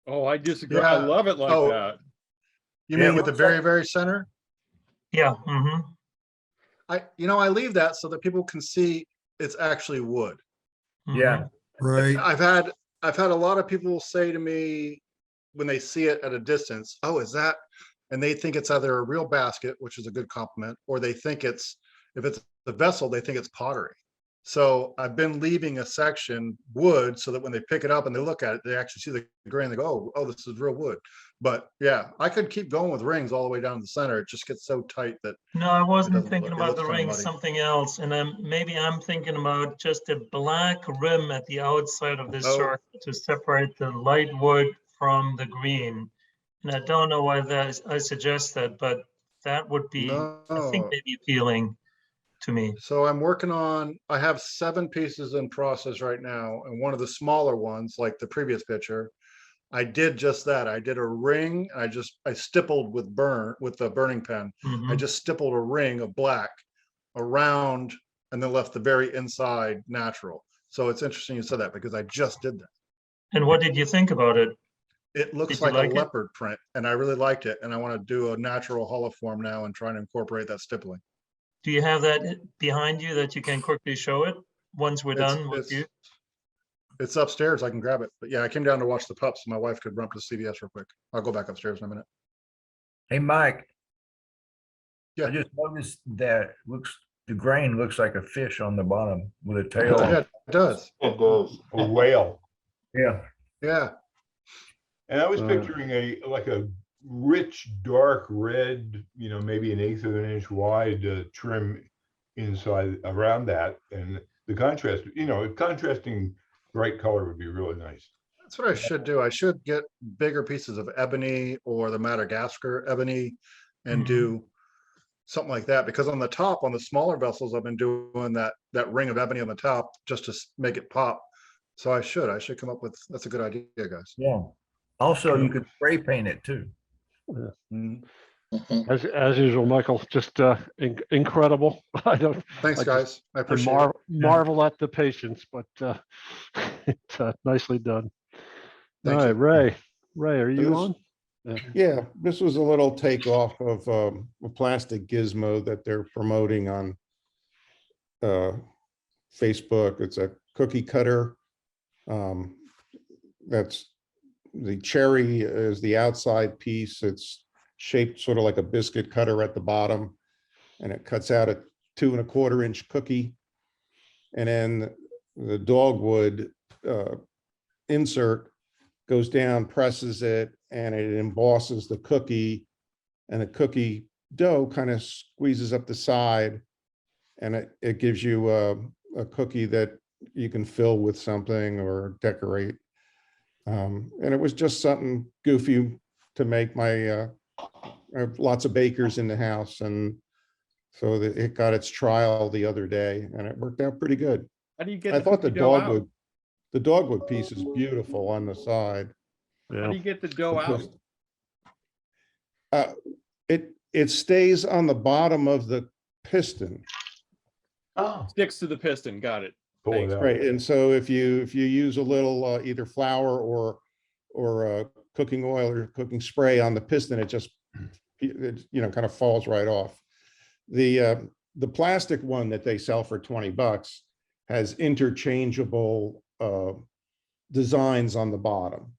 E: Oh, I disagree. I
C: Yeah.
E: love it like
C: Oh.
E: that.
C: You
M: Yeah,
C: mean
M: it
C: with the
M: looks
C: very,
M: like-
C: very center?
F: Yeah. Mm-hmm.
C: I leave that so that people can see it's actually wood.
M: Yeah,
R: Right.
C: I've had a lot of people say to me when they see it at a distance, oh, is that? And they think it's either a real basket, which is a good compliment, or they think it's, if it's the vessel, they think it's pottery. So I've been leaving a section wood so that when they pick it up and they look at it, they actually see the grain. They go, oh, this is real wood. But yeah, I could keep going with rings all the way down to the center. It just gets so tight that
F: No, I wasn't
C: doesn't
F: thinking
C: look- it
F: about
C: looks
F: the
C: kinda
F: ring,
C: muddy.
F: something else. And maybe I'm thinking about just a black rim at the outside of this
C: Oh.
F: circle to separate the light wood from the green. And I don't know why I suggest that, but that would be, I think,
C: no.
F: maybe appealing to me.
C: So I'm working on, I have 7 pieces in process right now. And one of the smaller ones, like the previous picture, I did just that. I did a ring. I stippled with the burning pen. I
F: Mhm.
C: just stippled a ring of black around and then left the very inside natural. So it's interesting you said that because I just did that.
F: And what did you think about it?
C: It looks
F: Did you
C: like
F: like
C: a
F: it?
C: leopard print and I really liked it. And I want to do a natural holoform now and try to incorporate that stippling.
F: Do you have that behind you that you can quickly show it once we're done with you?
C: It's upstairs. I can grab it. But yeah, I came down to watch the pups. My wife could run up to CVS real quick. I'll go back upstairs in a minute.
M: hey, Mike.
C: Yeah.
M: I just noticed that the grain looks like a fish on the bottom with a tail.
C: Yeah, it does.
J: It does. A whale.
M: Yeah.
C: Yeah.
J: And I was picturing like a rich, dark red, you know, maybe 1/8 of an inch wide trim inside around that. And the contrast, you know, contrasting bright color would be really nice.
C: That's what I should do. I should get bigger pieces of ebony or the Madagascar ebony and do something like that, because on the top, on the smaller vessels, I've been doing that ring of ebony on the top just to make it pop. So I should come up with, that's a good idea, guys.
M: Yeah. Also, you could spray paint it too.
A: As usual, Michael, just incredible. I don't.
C: Thanks,
A: I
C: guys. I appreciate it.
A: marvel at the patience, but it's nicely done.
C: Thank
A: All right,
C: you.
A: Ray. Ray, are you
O: this-
A: on?
O: Yeah, this was a little takeoff of a plastic gizmo that they're promoting on Facebook. It's a cookie cutter. That's the cherry is the outside piece. It's shaped sort of like a biscuit cutter at the bottom, and it cuts out a 2 1/4 inch cookie. And then the dogwood insert goes down, presses it, and it embosses the cookie, and the cookie dough kind of squeezes up the side, and it gives you a cookie that you can fill with something or decorate. And it was just something goofy to make. I have lots of bakers in the house, and so it got its trial the other day, and it worked out pretty good.
E: How do you get?
O: I thought the
E: cookie dough out?
O: dogwood piece is beautiful on the side.
E: How do you get the dough out?
O: It stays on the bottom of the piston.
E: Oh, sticks to the piston. Got it. Thanks.
O: Right, and so if you use a little either flour or cooking oil or cooking spray on the piston, it just kind of falls right off. The plastic one that they sell for $20 has interchangeable designs on the bottom,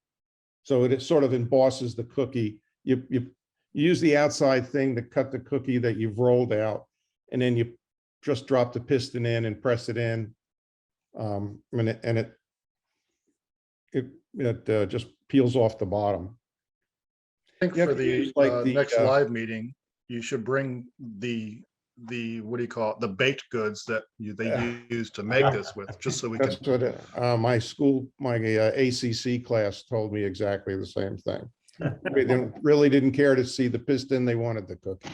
O: so it sort of embosses the cookie. You use the outside thing to cut the cookie that you've rolled out, and then you just drop the piston in and press it in. And it just peels off the bottom.
C: I think
O: You have
C: for
O: to
C: the
O: use, like, the,
C: next live meeting, you should bring the what do you call it, the baked goods that they use to make this with, just so we can.
O: That's what my ACC class told me exactly the same thing. They really didn't care to see the piston; they wanted the cookie.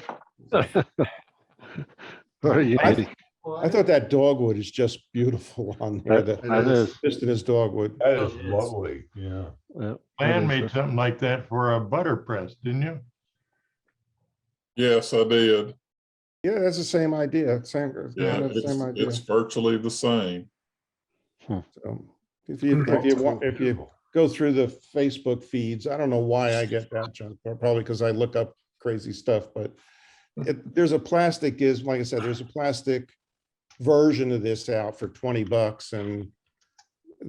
A: Very unique.
O: I thought that dogwood is just beautiful on there.
A: That
O: The
A: is.
O: piston is dogwood.
J: That is lovely, yeah.
H: Lan made something like that for a butter press, didn't you?
S: Yes, I did.
O: Yeah, that's the same idea. Same
S: It's
O: idea.
S: virtually the same.
O: So if you go through the Facebook feeds, I don't know why I get that junk, probably because I look up crazy stuff, but there's a plastic like I said, there's a plastic version of this out for $20, and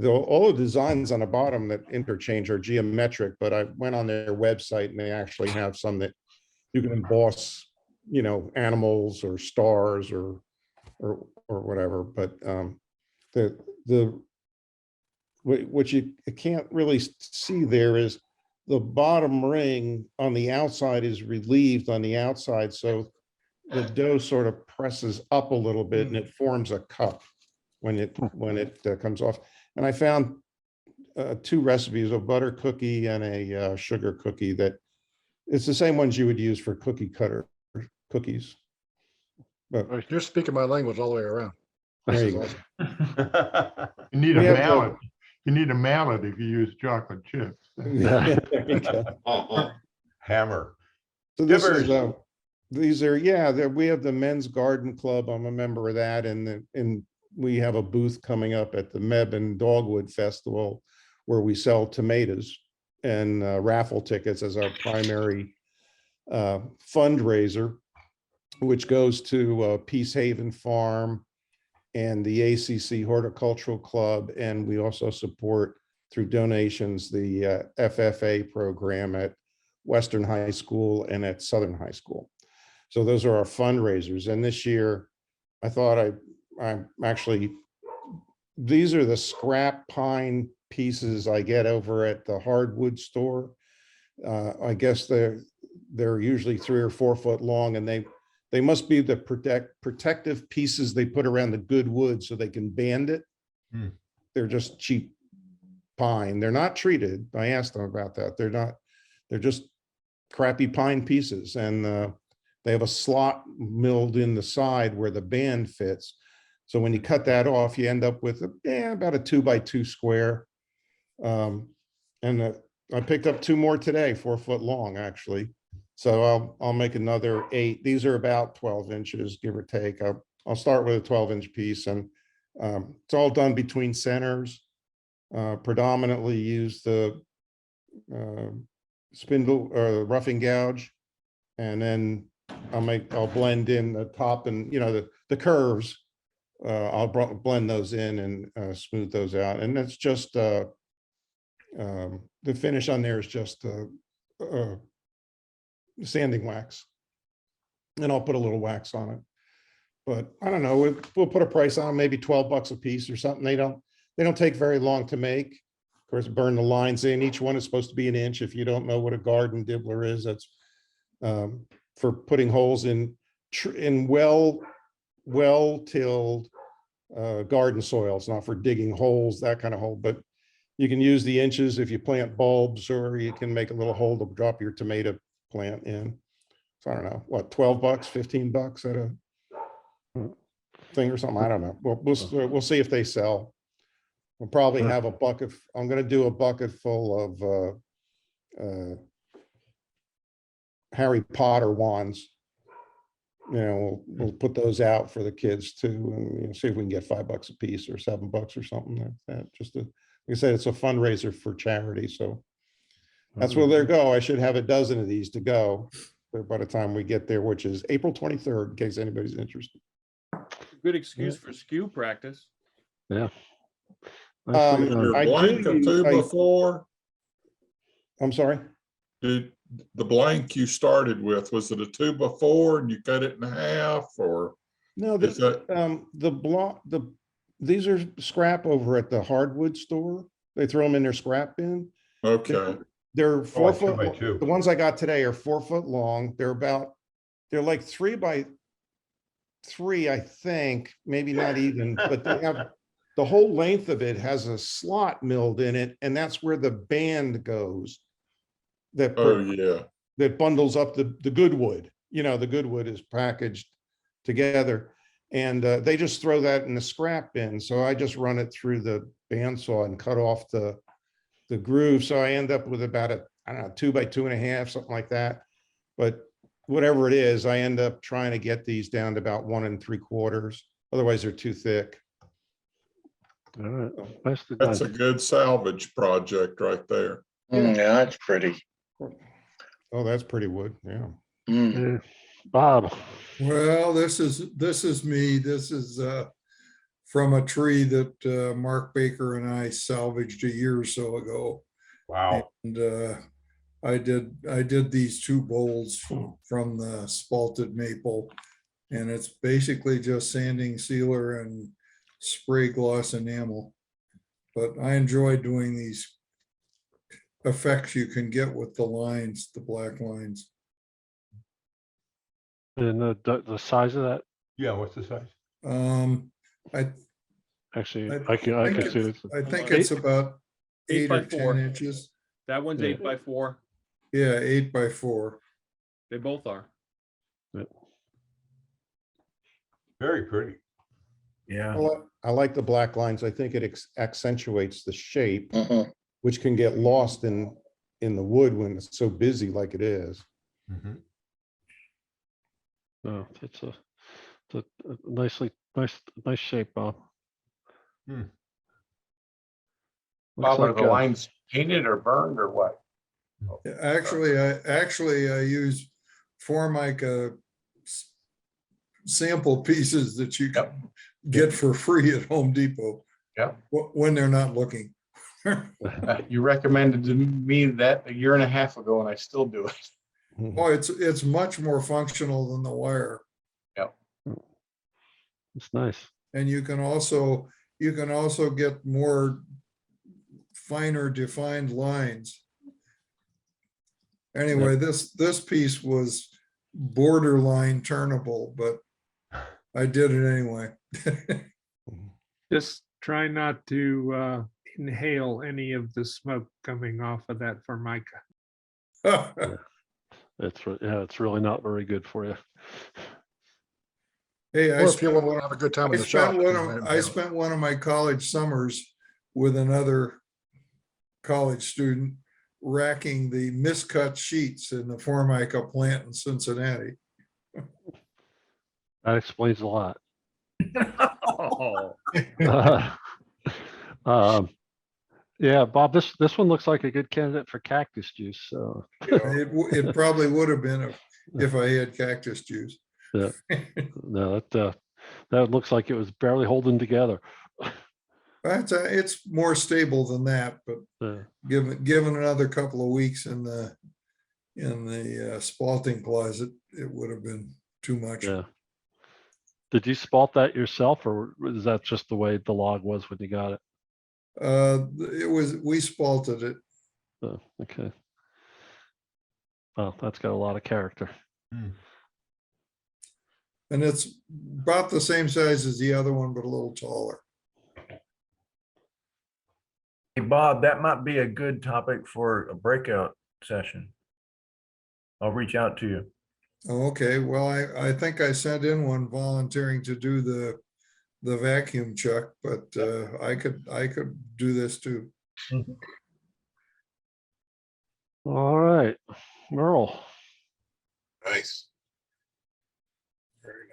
O: all the designs on the bottom that interchange are geometric, but I went on their website and they actually have some that you can emboss, animals or stars or whatever. But what you can't really see there is the bottom ring on the outside is relieved on the outside, so the dough sort of presses up a little bit and it forms a cup when it comes off. And I found 2 recipes, a butter cookie and a sugar cookie, that it's the same ones you would use for cookie cutter cookies. But
C: You're speaking my language all the way around.
O: there
C: This
O: you
C: is
O: go.
C: awesome.
H: You need
O: We
H: a
O: have
H: mallet. You need a mallet if you use chocolate chips.
O: There you go.
J: Hammer.
O: So this is
J: Dippers.
O: these are we have the Men's Garden Club. I'm a member of that, and we have a booth coming up at the Meb and Dogwood Festival where we sell tomatoes and raffle tickets as our primary fundraiser, which goes to Peace Haven Farm and the ACC Horticultural Club, and we also support through donations the FFA program at Western High School and at Southern High School. So those are our fundraisers. And this year, I thought I'm actually, these are the scrap pine pieces I get over at the hardwood store. I guess they're usually 3 or 4 foot long, and they must be the protective pieces they put around the good wood so they can band it. They're just cheap pine. They're not treated. I asked them about that. They're just crappy pine pieces, and they have a slot milled in the side where the band fits. So when you cut that off, you end up with about a 2x2 square. And I picked up 2 more today, 4 foot long, actually. So I'll make another 8. These are about 12 inches, give or take. I'll start with a 12-inch piece, and it's all done between centers. Predominantly use the spindle or roughing gouge, and then I'll blend in the top and the curves. I'll blend those in and smooth those out, and that's just the finish on there is just sanding wax, and I'll put a little wax on it. But I don't know, we'll put a price on them, maybe $12 a piece or something. They don't take very long to make. Of course, burn the lines in. Each one is supposed to be an inch. If you don't know what a garden dibbler is, that's for putting holes in well-tilled garden soils, not for digging holes, that kind of hole. But you can use the inches if you plant bulbs, or you can make a little hole to drop your tomato plant in. So I don't know, what, $12, $15 at a thing or something. I don't know. We'll see if they sell. We'll probably have a bucket. I'm going to do a bucket full of Harry Potter wands. We'll put those out for the kids too, and see if we can get $5 a piece or $7 or something like that. Just to, like I said, it's a fundraiser for charity, so that's where they go. I should have a dozen of these to go by the time we get there, which is April 23rd, in case anybody's interested.
E: Good excuse for skew practice.
A: Yeah.
S: Your blank a 2x4?
O: I'm sorry?
S: Did the blank you started with, was it a 2x4 and you cut it in half, or?
O: No, these are scrap over at the hardwood store. They throw them in their scrap bin.
S: Okay.
O: They're 4
J: 2 by
O: foot.
J: 2.
O: The ones I got today are 4 foot long. They're like 3 by 3, I think, maybe not even, but they have the whole length of it has a slot milled in it, and that's where the band goes. That bundles up the good wood. The good wood is packaged together, and they just throw that in the scrap bin. So I just run it through the bandsaw and cut off the groove. So I end up with about a, I don't know, 2 by 2.5, something like that. But whatever it is, I end up trying to get these down to about 1 3/4. Otherwise, they're too thick.
A: All right.
S: That's a good salvage project right there.
Q: Yeah, that's pretty.
O: Oh, that's pretty wood. Yeah.
A: Yeah. Bob.
R: Well, this is me. This is from a tree that Mark Baker and I salvaged a year or so ago.
J: Wow.
R: And I did these 2 bowls from the spalted maple, and it's basically just sanding sealer and spray gloss enamel. But I enjoy doing these effects you can get with the lines, the black lines.
A: And the size of that?
J: Yeah, what's the size?
A: Actually,
R: I
A: I can see it.
R: I think it's about 8 or
E: 8 by 4.
R: 10 inches.
E: That one's 8 by 4.
R: Yeah, 8 by 4.
E: They both are.
J: Very pretty.
M: Yeah.
O: I like the black lines. I think it accentuates the shape, which can get lost in the wood when it's so busy like it is.
A: Oh, it's a nice shape, Bob.
Q: Bob, are the lines painted or burned or what?
R: Actually, I use Formica sample pieces that you can get for free at Home Depot.
Q: Yeah.
R: When they're not looking.
Q: You recommended to me that a year and a half ago, and I still do it.
R: Oh, it's much more functional than the wire.
Q: Yep.
A: It's nice.
R: And you can also get more finer defined lines. Anyway, this piece was borderline turnable, but I did it anyway.
N: Just try not to inhale any of the smoke coming off of that Formica.
A: It's really not very good for you.
R: Hey,
T: Or if you want to have a good time in the shop.
R: I spent one of my college summers with another college student racking the miscut sheets in the Formica plant in Cincinnati.
A: That explains a lot.
E: Oh,
A: Yeah, Bob, this one looks like a good candidate for cactus juice. So
R: It probably would have been if I had cactus juice.
A: yeah, no, that looks like it was barely holding together.
R: It's more stable than that, but
A: Yeah.
R: given another couple of weeks in the spalting closet, it would have been too much.
A: Yeah. Did you spalt that yourself, or is that just the way the log was when you got it?
R: We spalted it.
A: Oh, okay. Well, that's got a lot of character.
R: And it's about the same size as the other one, but a little taller.
M: Hey, Bob, that might be a good topic for a breakout session. I'll reach out to you.
R: Okay, well, I think I sent in one volunteering to do the vacuum chuck, but I could do this too.
A: All right, Merle.
T: Nice. Very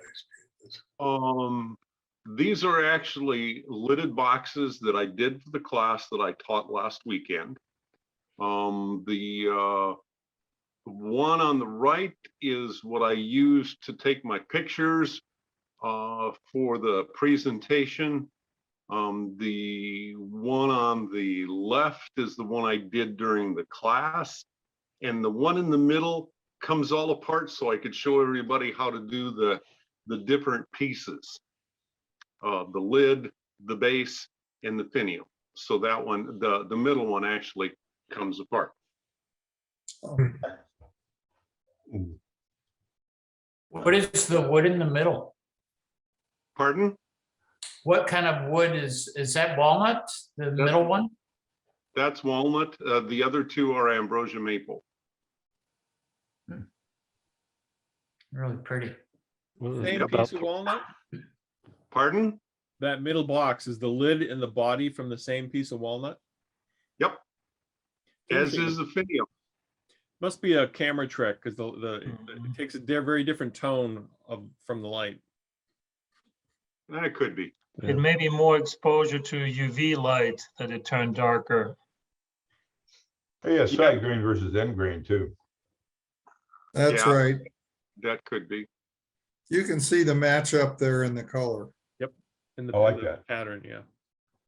T: nice.
D: These are actually lidded boxes that I did for the class that I taught last weekend. The one on the right is what I used to take my pictures for the presentation. The one on the left is the one I did during the class, and the one in the middle comes all apart so I could show everybody how to do the different pieces. The lid, the base, and the pinion. So that one, the middle one actually comes apart.
B: What is the wood in the middle?
D: Pardon?
B: What kind of wood is that walnut, the middle one?
D: That's walnut. The other two are ambrosia maple.
B: Really pretty.
E: same piece of walnut?
D: Pardon?
E: That middle box, is the lid and the body from the same piece of walnut?
D: Yep. As is the finium.
E: Must be a camera trick, because it takes a very different tone from the light.
D: That could be.
F: It may be more exposure to UV light that it turned darker.
J: Oh, yeah, side grain versus end grain too.
R: That's
D: Yeah.
R: right.
D: That could be.
R: You can see the match up there in the color.
E: Yep. In the,
J: I like
E: in the
J: that.
E: pattern, yeah.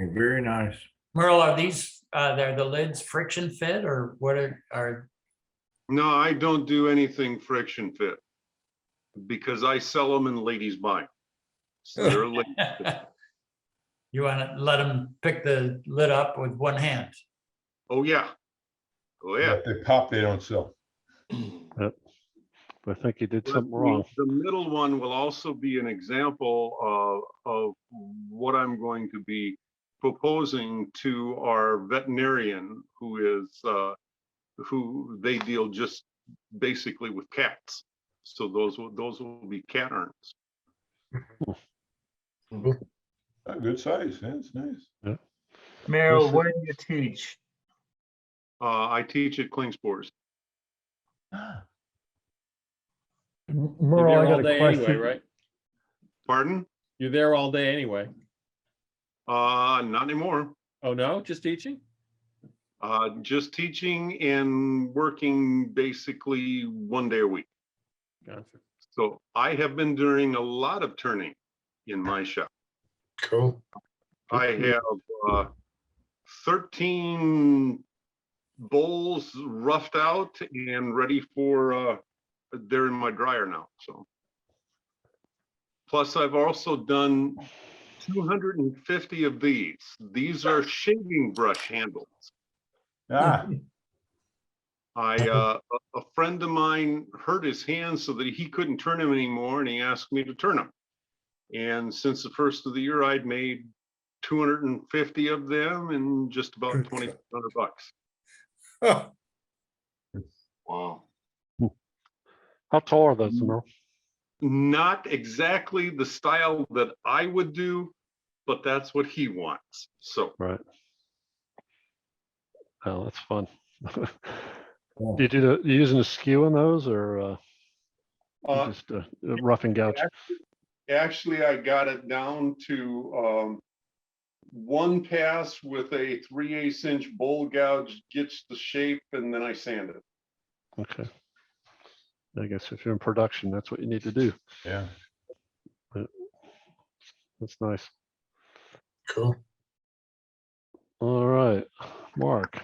M: Very nice.
B: Merle, are these, they're the lids friction fit, or what are?
D: No, I don't do anything friction fit because I sell them and ladies buy 'em. So they're
B: You want to let them pick the lid up with one hand?
D: Oh, yeah. Oh, yeah.
J: If they pop, they don't sell.
A: Yep. I think you did
D: But
A: something wrong.
D: The middle one will also be an example of what I'm going to be proposing to our veterinarian, who they deal just basically with cats. So those will be cat urns.
J: Good size. That's nice.
A: Yeah.
F: Merrill, where do you teach?
D: I teach at Klingspor's.
E: You're
I: Merle,
E: there
I: I
E: all
I: got a
E: day
I: question.
E: anyway, right?
D: Pardon?
E: You're there all day anyway.
D: Not anymore.
E: Oh, no? Just teaching?
D: Just teaching and working basically 1 day a week.
E: Gotcha.
D: So I have been doing a lot of turning in my shop.
T: Cool.
D: I have 13 bowls roughed out and ready for, they're in my dryer now, so. Plus I've also done 250 of these. These are shaving brush handles.
J: Ah,
D: A friend of mine hurt his hand so that he couldn't turn them anymore, and he asked me to turn them. And since the first of the year, I'd made 250 of them and just about $2,500.
T: Oh, wow.
A: How tall are those, Merle?
D: Not exactly the style that I would do, but that's what he wants. So
A: Right. Oh, that's fun. Do you using a skew in those, or just rough and gouge?
D: actually, I got it down to one pass with a 3/8 inch bowl gouge, gets the shape, and then I sand it.
A: Okay. I guess if you're in production, that's what you need to do.
J: Yeah.
A: But that's nice.
T: Cool.
A: All right, Mark.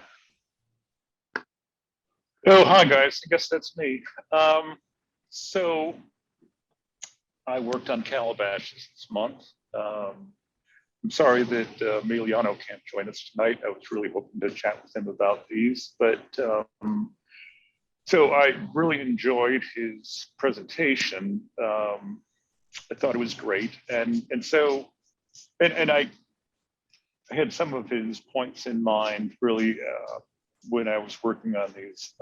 K: Oh, hi guys. I guess that's me. So I worked on Calabash this month. I'm sorry that Emiliano can't join us tonight. I was really hoping to chat with him about these, but so I really enjoyed his presentation. I thought it was great, and I had some of his points in mind really when I was working on these,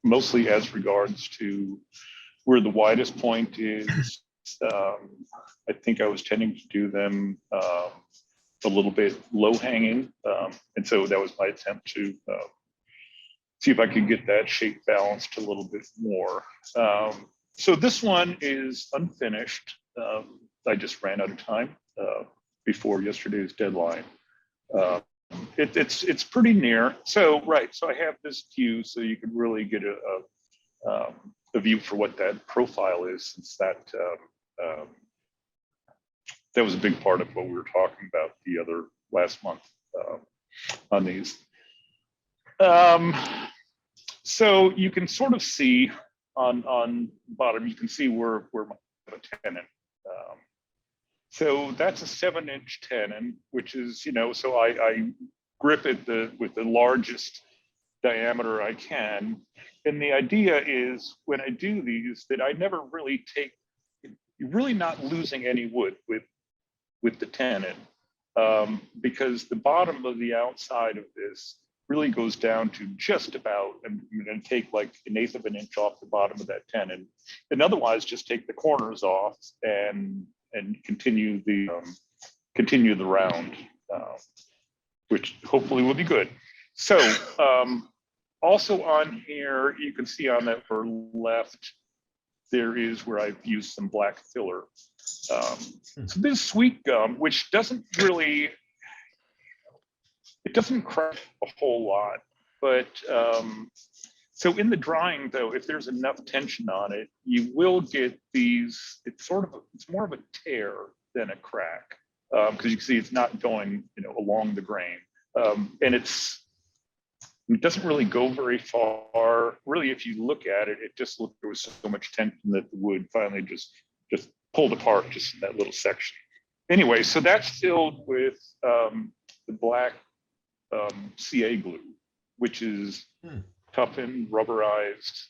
K: mostly as regards to where the widest point is. I think I was tending to do them a little bit low hanging, and so that was my attempt to see if I could get that shape balanced a little bit more. So this one is unfinished. I just ran out of time before yesterday's deadline. It's pretty near. So right, so I have this view, so you can really get a view for what that profile is, since that that was a big part of what we were talking about the other last month on these. So you can sort of see on bottom, you can see where my tenon. So that's a 7-inch tenon, which is, so I grip it with the largest diameter I can. And the idea is when I do these, that I never really you're really not losing any wood with the tenon, because the bottom of the outside of this really goes down to just about, I'm going to take like 1/8 of an inch off the bottom of that tenon, and otherwise just take the corners off and continue the round, which hopefully will be good. So also on here, you can see on that for left, there is where I've used some black filler. So this is sweet gum, which doesn't really, it doesn't crack a whole lot, but so in the drying though, if there's enough tension on it, you will get these, it's more of a tear than a crack, because you can see it's not going, along the grain. And it doesn't really go very far. Really, if you look at it, it just looked, there was so much tension that the wood finally just pulled apart just in that little section. Anyway, so that's filled with the black CA glue, which is toughened, rubberized,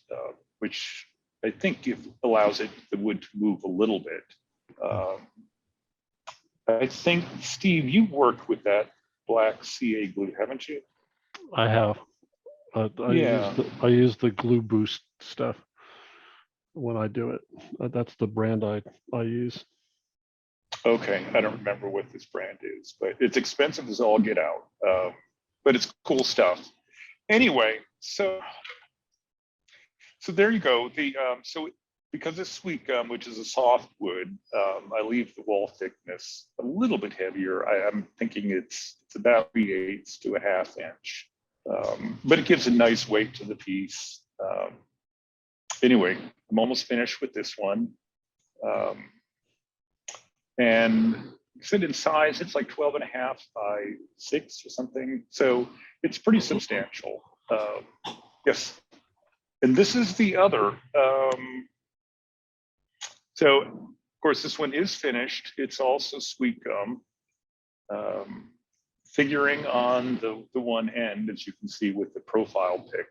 K: which I think allows the wood to move a little bit. I think, Steve, you worked with that black CA glue, haven't you?
A: I have. I use the Glue Boost stuff when I do it. That's the brand I use.
K: Okay, I don't remember what this brand is, but it's expensive as all get out. But it's cool stuff. Anyway, so there you go. So because it's sweet gum, which is a soft wood, I leave the wall thickness a little bit heavier. I'm thinking it's about 3/8 to 1/2 inch. But it gives a nice weight to the piece. Anyway, I'm almost finished with this one. And I said in size, it's like 12.5 by 6 or something. So it's pretty substantial. Yes. And this is the other. So of course, this one is finished. It's also sweet gum. Figuring on the one end, as you can see with the profile pick.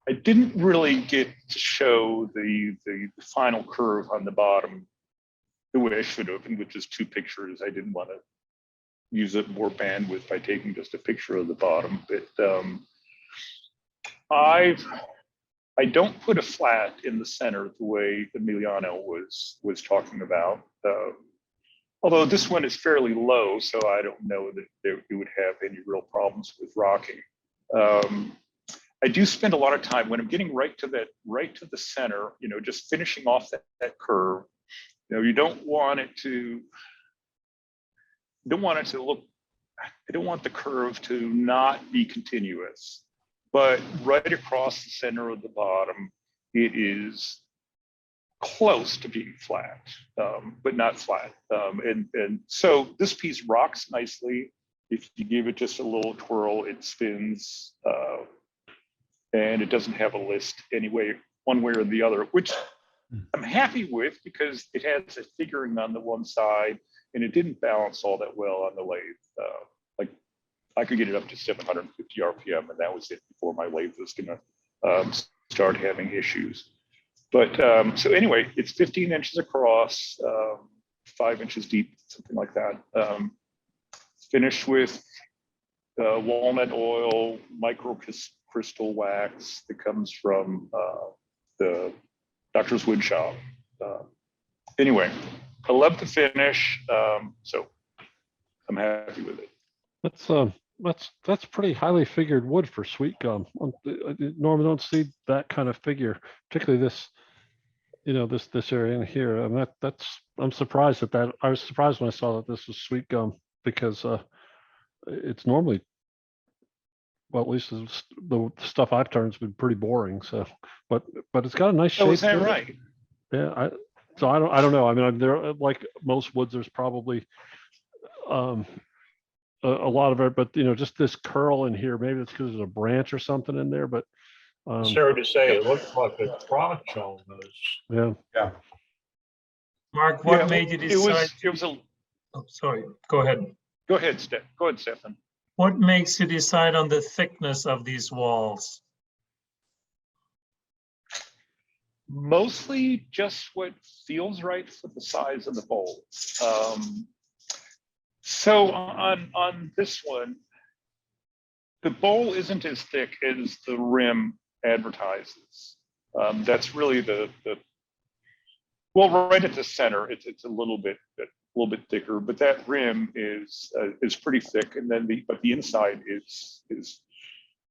K: I didn't really get to show the final curve on the bottom the way I should have, and with just 2 pictures. I didn't want to use up more bandwidth by taking just a picture of the bottom. But I don't put a flat in the center the way Emiliano was talking about. Although this one is fairly low, so I don't know that it would have any real problems with rocking. I do spend a lot of time when I'm getting right to the center, you know, just finishing off that curve. You know, you don't want it to look, I don't want the curve to not be continuous, but right across the center of the bottom, it is close to being flat, but not flat. And so this piece rocks nicely. If you give it just a little twirl, it spins, and it doesn't have a list anyway, one way or the other, which I'm happy with because it has a figuring on the one side, and it didn't balance all that well on the lathe. Like I could get it up to 750 RPM, and that was it before my lathe was gonna start having issues. But so anyway, it's 15 inches across, 5 inches deep, something like that. Finished with walnut oil, micro crystal wax that comes from the Doctor's Wood Shop. Anyway, I love the finish, so I'm happy with it.
A: That's pretty highly figured wood for sweet gum. I normally don't see that kind of figure, particularly this, you know, this area in here. And I'm surprised at that. I was surprised when I saw that this was sweet gum because it's normally, well, at least the stuff I've turned has been pretty boring. So, but it's got a nice shape.
K: Oh, is that
A: to it.
K: right?
A: Yeah. I don't know. I mean, there, like most woods, there's probably a lot of it, but you know, just this curl in here, maybe it's because there's a branch or something in there, but
P: Sorry to say, it looks like a crotch almost.
A: Yeah.
F: Mark, what made you decide?
K: It was a.
F: Oh, sorry, go ahead.
K: Go ahead, Stefan.
F: What makes you decide on the thickness of these walls?
K: Mostly just what feels right for the size of the bowl. So on this one, the bowl isn't as thick as the rim advertises. That's really well, right at the center, it's a little bit thicker, but that rim is pretty thick, and then the inside is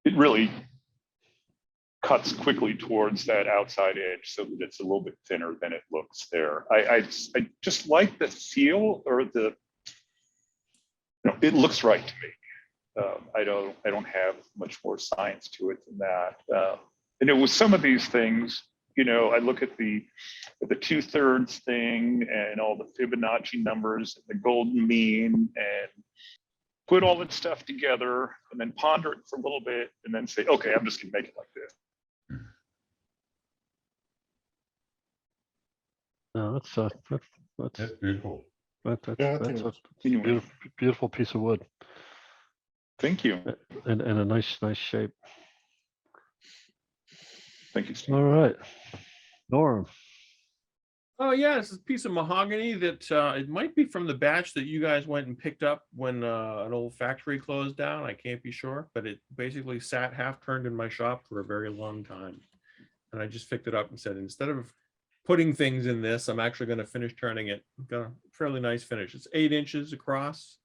K: it really cuts quickly towards that outside edge, so that it's a little bit thinner than it looks there. I just like the feel, or the, you know, it looks right to me. I don't have much more science to it than that. And it was some of these things, you know, I look at the 2/3 thing and all the Fibonacci numbers and the golden mean, and put all that stuff together and then ponder it for a little bit and then say, okay, I'm just gonna make it like this.
A: No, that's
J: beautiful.
A: That's a beautiful piece of wood.
K: Thank you.
A: And a nice shape.
K: Thank you, Steve.
A: All right, Norm.
E: Oh yeah, it's a piece of mahogany that it might be from the batch that you guys went and picked up when an old factory closed down. I can't be sure, but it basically sat half turned in my shop for a very long time. And I just picked it up and said, instead of putting things in this, I'm actually going to finish turning it. Got a fairly nice finish. It's 8 inches across.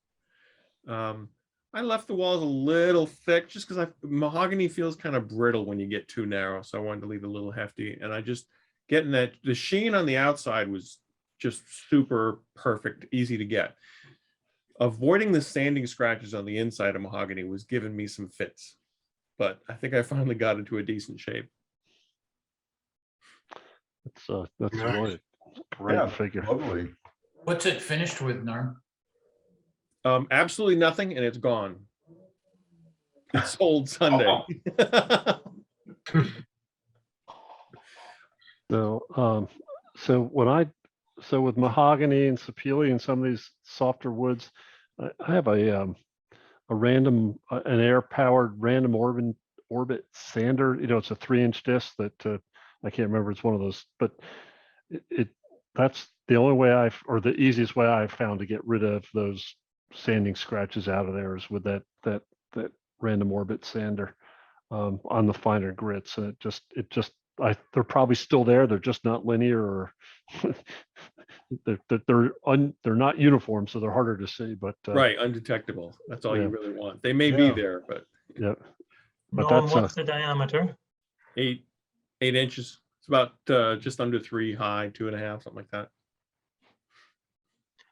E: I left the walls a little thick just because mahogany feels kind of brittle when you get too narrow. So I wanted to leave it a little hefty. And I just getting that, the sheen on the outside was just super perfect, easy to get. Avoiding the sanding scratches on the inside of mahogany was giving me some fits, but I think I finally got into a decent shape.
A: That's really great figure.
J: Lovely.
B: What's it finished with, Norm?
E: Absolutely nothing, and it's gone. It sold Sunday.
A: So with mahogany and sapele and some of these softer woods, I have an air-powered random orbit sander. You know, it's a 3-inch disc that I can't remember. It's one of those, but that's the only way or the easiest way I've found to get rid of those sanding scratches out of there is with that random orbit sander on the finer grits. And they're probably still there. They're just not linear, or they're not uniform, so they're harder to see. But
E: Right, undetectable. That's all
A: yeah.
E: you really want. They may be there, but
A: yeah. But
F: Norm,
A: that's
F: what's the diameter?
E: 8 inches. It's about just under 3 high, 2.5, something like that.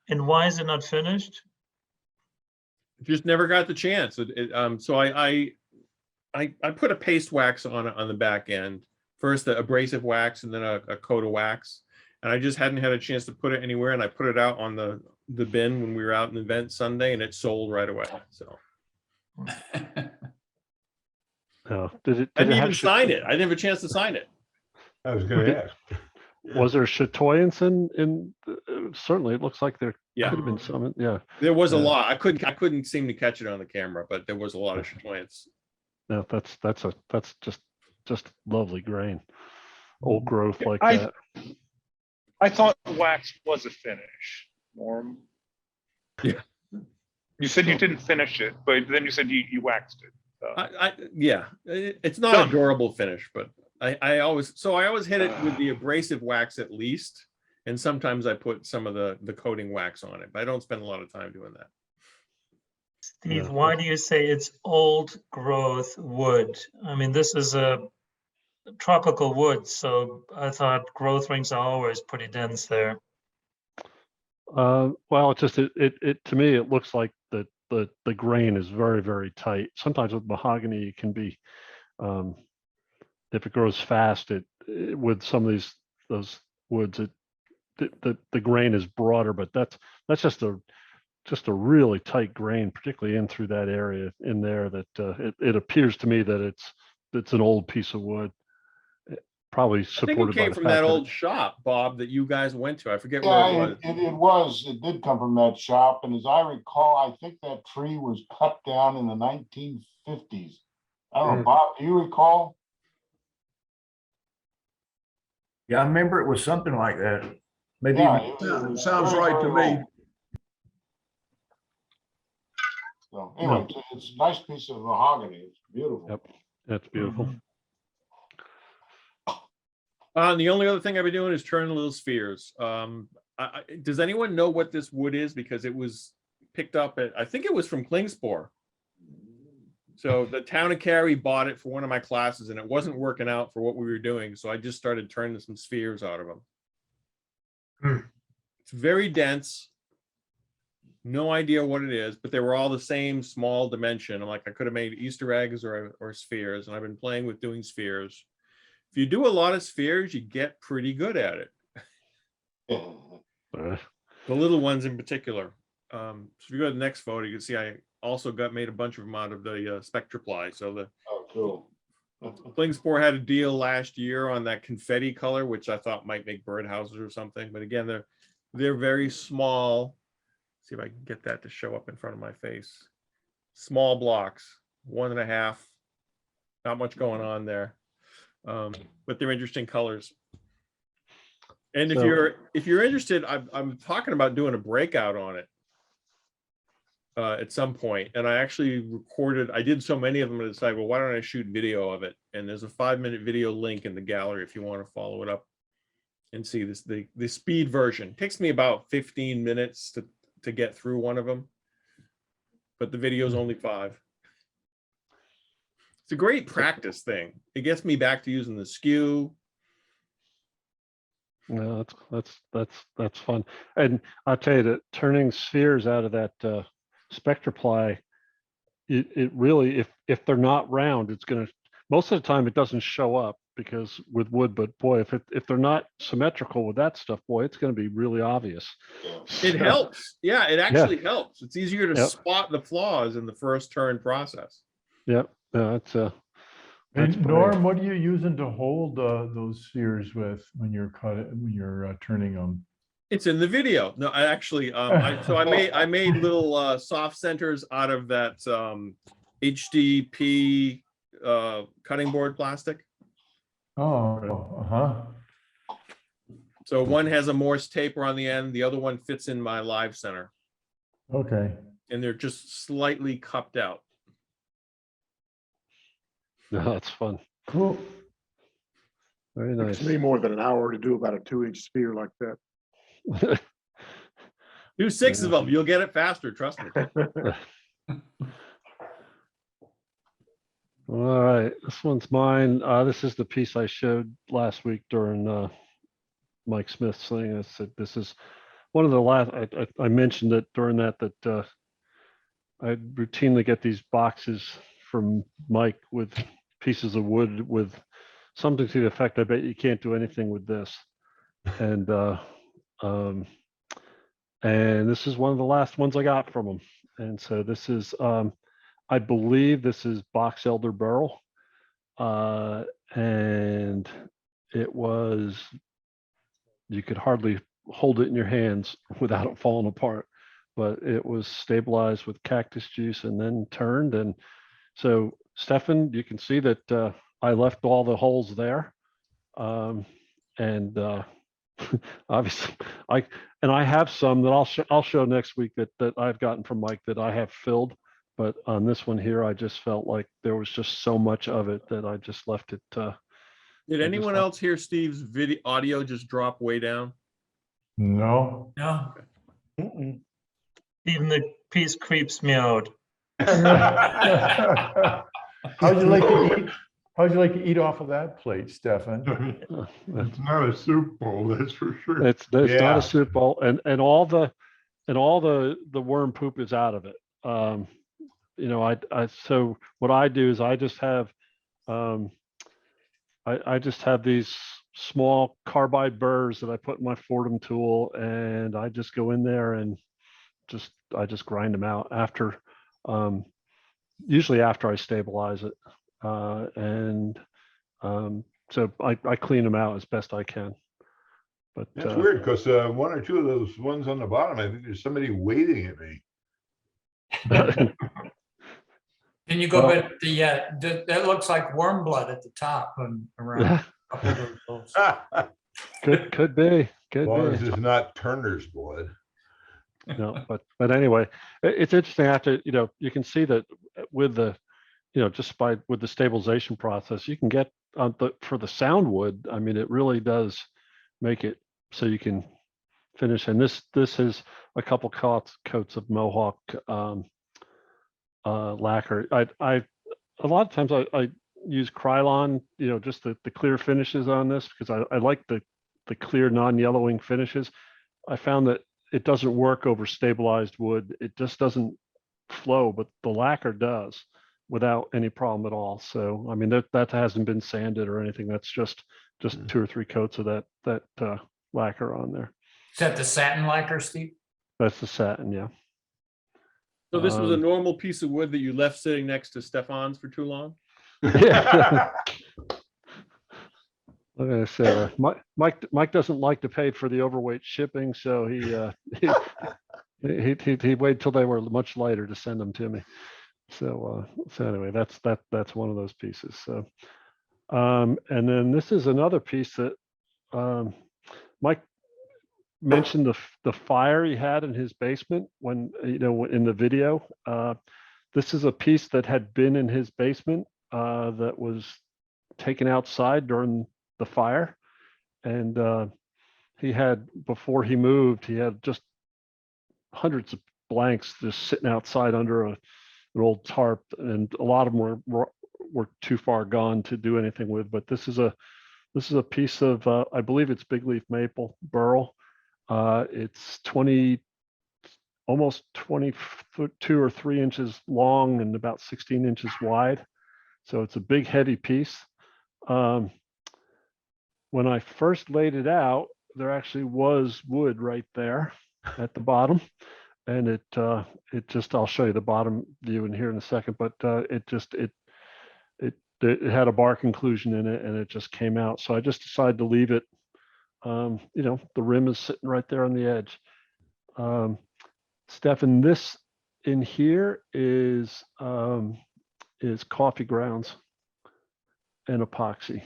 F: And why is it not finished?
E: Just never got the chance. So I put a paste wax on the back end. First the abrasive wax and then a coat of wax. And I just hadn't had a chance to put it anywhere. And I put it out on the bin when we were out in the event Sunday, and it sold right away. So
A: I
E: didn't even sign it. I didn't have a chance to sign it.
J: I was going to ask.
A: Was there chatoyance in certainly it looks like there
E: Yeah.
A: could have been some. Yeah.
E: There was a lot. I couldn't seem to catch it on the camera, but there was a lot of chatoyance.
A: No, that's just lovely grain. Old growth like
K: I-
A: that.
K: I thought wax was a finish, Norm.
E: Yeah.
K: You said you didn't finish it, but then you said you waxed it.
E: Yeah, it's not a durable finish, but I always hit it with the abrasive wax at least, and sometimes I put some of the coating wax on it, but I don't spend a lot of time doing that.
F: Steve, why do you say it's old growth wood? I mean, this is a tropical wood, so I thought growth rings are always pretty dense there.
A: Well, it to me it looks like the grain is very, very tight. Sometimes with mahogany it can be if it grows fast, with some of those woods the grain is broader, but that's just a really tight grain, particularly in through that area in there, that it appears to me that it's an old piece of wood. Probably
E: I think
A: supported
E: it
A: by
E: came
A: the
E: from
A: fact
E: that
A: that
E: old shop, Bob, that you guys went to. I forget where
T: Yeah,
E: it was.
T: it did come from that shop. And as I recall, I think that tree was cut down in the 1950s. I don't know, Bob, do you recall?
M: Yeah, I remember it was something like that. Maybe
T: Yeah,
M: even-
G: Sounds right to me.
T: So anyway, it's a nice piece of mahogany. It's beautiful.
A: Yep, that's beautiful.
E: The only other thing I've been doing is turning little spheres. Does anyone know what this wood is? Because it was picked up at, I think it was from Klingspor. So the town of Cary bought it for one of my classes, and it wasn't working out for what we were doing. So I just started turning some spheres out of them. It's very dense. No idea what it is, but they were all the same small dimension. I'm like, I could have made Easter eggs or spheres, and I've been playing with doing spheres. If you do a lot of spheres, you get pretty good at it. The little ones in particular. So if you go to the next photo, you can see I also made a bunch of them out of the Spectraply. So
T: Oh, cool.
E: Klingspor had a deal last year on that confetti color, which I thought might make birdhouses or something. But again, they're very small. Let's see if I can get that to show up in front of my face. Small blocks, 1.5. Not much going on there. But they're interesting colors. And if you're interested, I'm talking about doing a breakout on it at some point. And I actually recorded, I did so many of them, I decided, well, why don't I shoot video of it? And there's a 5-minute video link in the gallery if you want to follow it up and see this. The speed version it takes me about 15 minutes to get through one of them, but the video is only 5. It's a great practice thing. It gets me back to using the skew.
A: No, that's fun. And I'll tell you that turning spheres out of that Spectraply, it really, if they're not round, it's gonna, most of the time it doesn't show up because with wood, but boy, if they're not symmetrical with that stuff, boy, it's gonna be really obvious.
E: It helps. Yeah, it actually helps. It's easier to
A: Yep.
E: spot the flaws in the first turn process.
A: Yep. No, that's
I: And
A: brave.
I: Norm, what are you using to hold those spheres with when you're turning them?
E: It's in the video. No, I actually, I made little soft centers out of that HDP cutting board plastic.
I: Oh, uh-huh.
E: So one has a Morse taper on the end, the other one fits in my live center,
I: Okay.
E: and they're just slightly cupped out.
A: No, that's fun.
I: Cool.
A: Very nice.
T: Takes me more than an hour to do about a 2-inch sphere like that.
E: Do 6 of them, you'll get it faster, trust me.
A: All right, this one's mine. This is the piece I showed last week during Mike Smith's thing. I said this is one of the last. I mentioned it during that I routinely get these boxes from Mike with pieces of wood with something to the effect, I bet you can't do anything with this. And this is one of the last ones I got from him. And so this is, I believe this is box Elder Burl. And it was, you could hardly hold it in your hands without it falling apart, but it was stabilized with cactus juice and then turned. And so Stefan, you can see that I left all the holes there. Obviously I have some that I'll show next week that I've gotten from Mike that I have filled, but on this one here, I just felt like there was just so much of it that I just left it.
E: Did anyone else hear Steve's video audio just drop way down?
I: No.
B: No.
F: Even the piece creeps me out.
I: How'd you like to eat? How'd you like to eat off of that plate, Stefan?
H: It's not a soup bowl, that's for sure.
A: It's not a soup bowl, and all the worm poop is out of it. You know, so what I do is I just have I just have these small carbide burrs that I put in my Fordham tool, and I just go in there and I just grind them out after, usually after I stabilize it. So I clean them out as best I can. But
J: that's weird because one or two of those ones on the bottom, I think there's somebody waiting at me.
B: Can you go back to that looks like worm blood at the top and around.
A: Could be.
J: As long as it's not Turner's blood.
A: No, but anyway, it's interesting after, you know, you can see that with the, you know, just with the stabilization process, you can get for the sound wood. I mean, it really does make it so you can finish. And this is a couple coats of Mohawk lacquer. A lot of times I use Krylon, you know, just the clear finishes on this because I like the clear non-yellowing finishes. I found that it doesn't work over stabilized wood. It just doesn't flow, but the lacquer does without any problem at all. So, I mean, that hasn't been sanded or anything. That's just 2 or 3 coats of that lacquer on there.
B: Is that the satin lacquer, Steve?
A: That's the satin, yeah.
E: So this was a normal piece of wood that you left sitting next to Stefan's for too long?
A: Yeah. Like I said, Mike doesn't like to pay for the overweight shipping, so he waited till they were much lighter to send them to me. So anyway, that's one of those pieces. So and then this is another piece that Mike mentioned the fire he had in his basement when, you know, in the video. This is a piece that had been in his basement that was taken outside during the fire, and he had, before he moved, he had just hundreds of blanks just sitting outside under an old tarp, and a lot of them were too far gone to do anything with. But this is a piece of I believe it's big leaf maple burl. It's almost 22 or 3 inches long and about 16 inches wide. So it's a big, heavy piece. When I first laid it out, there actually was wood right there at the bottom, and it just, I'll show you the bottom view in here in a second, but it had a bar conclusion in it, and it just came out. So I just decided to leave it. You know, the rim is sitting right there on the edge. Stefan, this in here is coffee grounds and epoxy.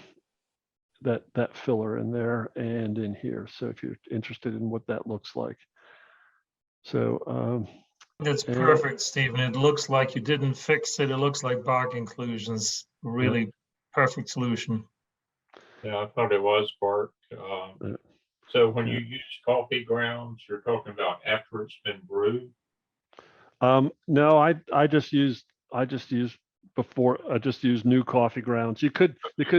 A: that filler in there and in here. So if you're interested in what that looks like. So
F: That's
A: and-
F: perfect, Stephen. It looks like you didn't fix it. It looks like bark inclusions. Really perfect solution.
P: Yeah, I thought it was bark. So when you use coffee grounds, you're talking about after it's been brewed?
A: No, I just use new coffee grounds. You could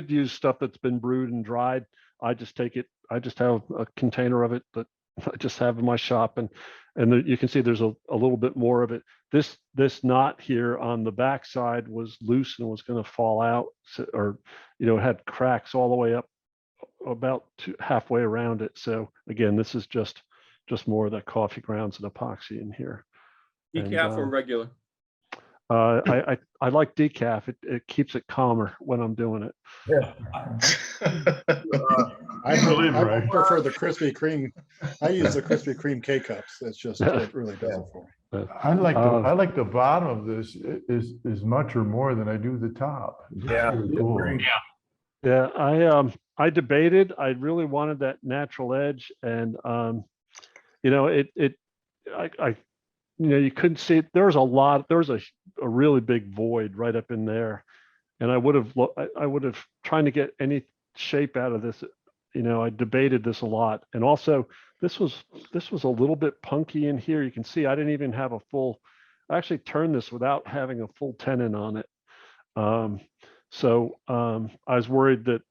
A: use stuff that's been brewed and dried. I just have a container of it that I just have in my shop, and you can see there's a little bit more of it. This knot here on the back side was loose and was going to fall out, or it had cracks all the way up about halfway around it. So again, this is just more of that coffee grounds and epoxy in here.
E: Decaf or regular?
A: I like decaf. It keeps it calmer when I'm doing it.
M: Yeah.
C: I prefer the Krispy Kreme. I use the Krispy Kreme K-Cups. That's just, it really does it for me.
I: I like the bottom of this is much or more than I do the top. It's
M: Yeah.
I: really cool.
A: Yeah, I debated. I really wanted that natural edge, and you couldn't see it. There was a really big void right up in there, and I would have trying to get any shape out of this. I debated this a lot, and also this was a little bit punky in here. You can see I didn't even have I actually turned this without having a full tenon on it. So I was worried that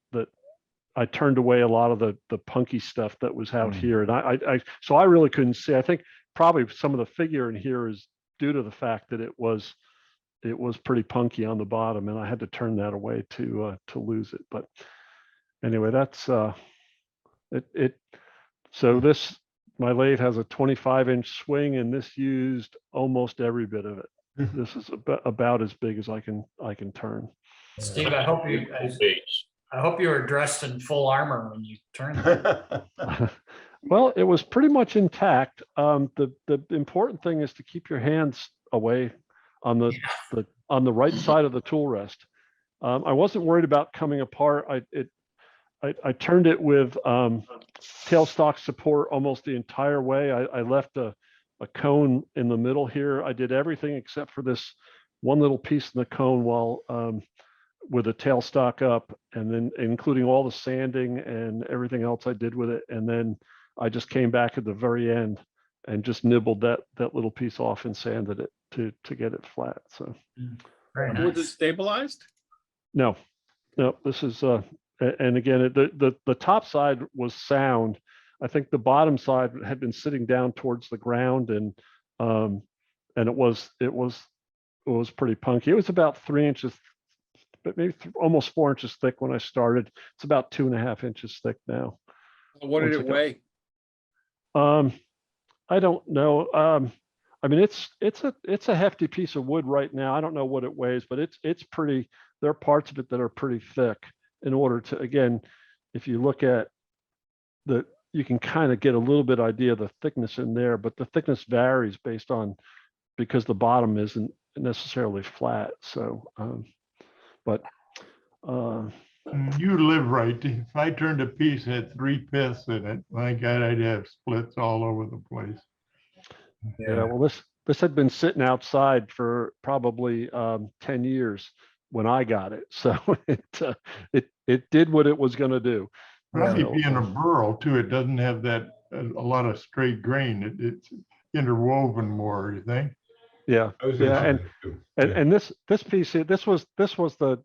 A: I turned away a lot of the punky stuff that was out here, and so I really couldn't see. I think probably some of the figure in here is due to the fact that it was pretty punky on the bottom, and I had to turn that away to lose it. But anyway, that's it. So my lathe has a 25-inch swing, and this used almost every bit of it. This is about as big as I can turn.
B: Steve, I hope you were dressed in full armor when you turned it.
A: Well, it was pretty much intact. The important thing is to keep your hands away on the right side of the tool rest. I wasn't worried about coming apart. I turned it with tailstock support almost the entire way. I left a cone in the middle here. I did everything except for this one little piece in the cone while with a tailstock up, and then including all the sanding and everything else I did with it. And then I just came back at the very end and just nibbled that little piece off and sanded it to get it flat. So
B: Very nice.
E: Was it stabilized?
A: no, this is and again, the top side was sound. I think the bottom side had been sitting down towards the ground, and it was pretty punky. It was about 3 inches, but maybe almost 4 inches thick when I started. It's about 2.5 inches thick now.
E: What did it weigh?
A: I don't know. I mean, it's a hefty piece of wood right now. I don't know what it weighs, but it's pretty. There are parts of it that are pretty thick. In order to, again, if you look at you can kind of get a little bit idea of the thickness in there, but the thickness varies because the bottom isn't necessarily flat. So,
H: You live right. If I turned a piece that had 3 piths in it, my God, I'd have splits all over the place.
A: Yeah, well, this had been sitting outside for probably 10 years when I got it, so it did what it was going to do.
H: Probably being a burl too, it doesn't have that a lot of straight grain. It's interwoven more. You think?
A: Yeah, and this piece here, this was the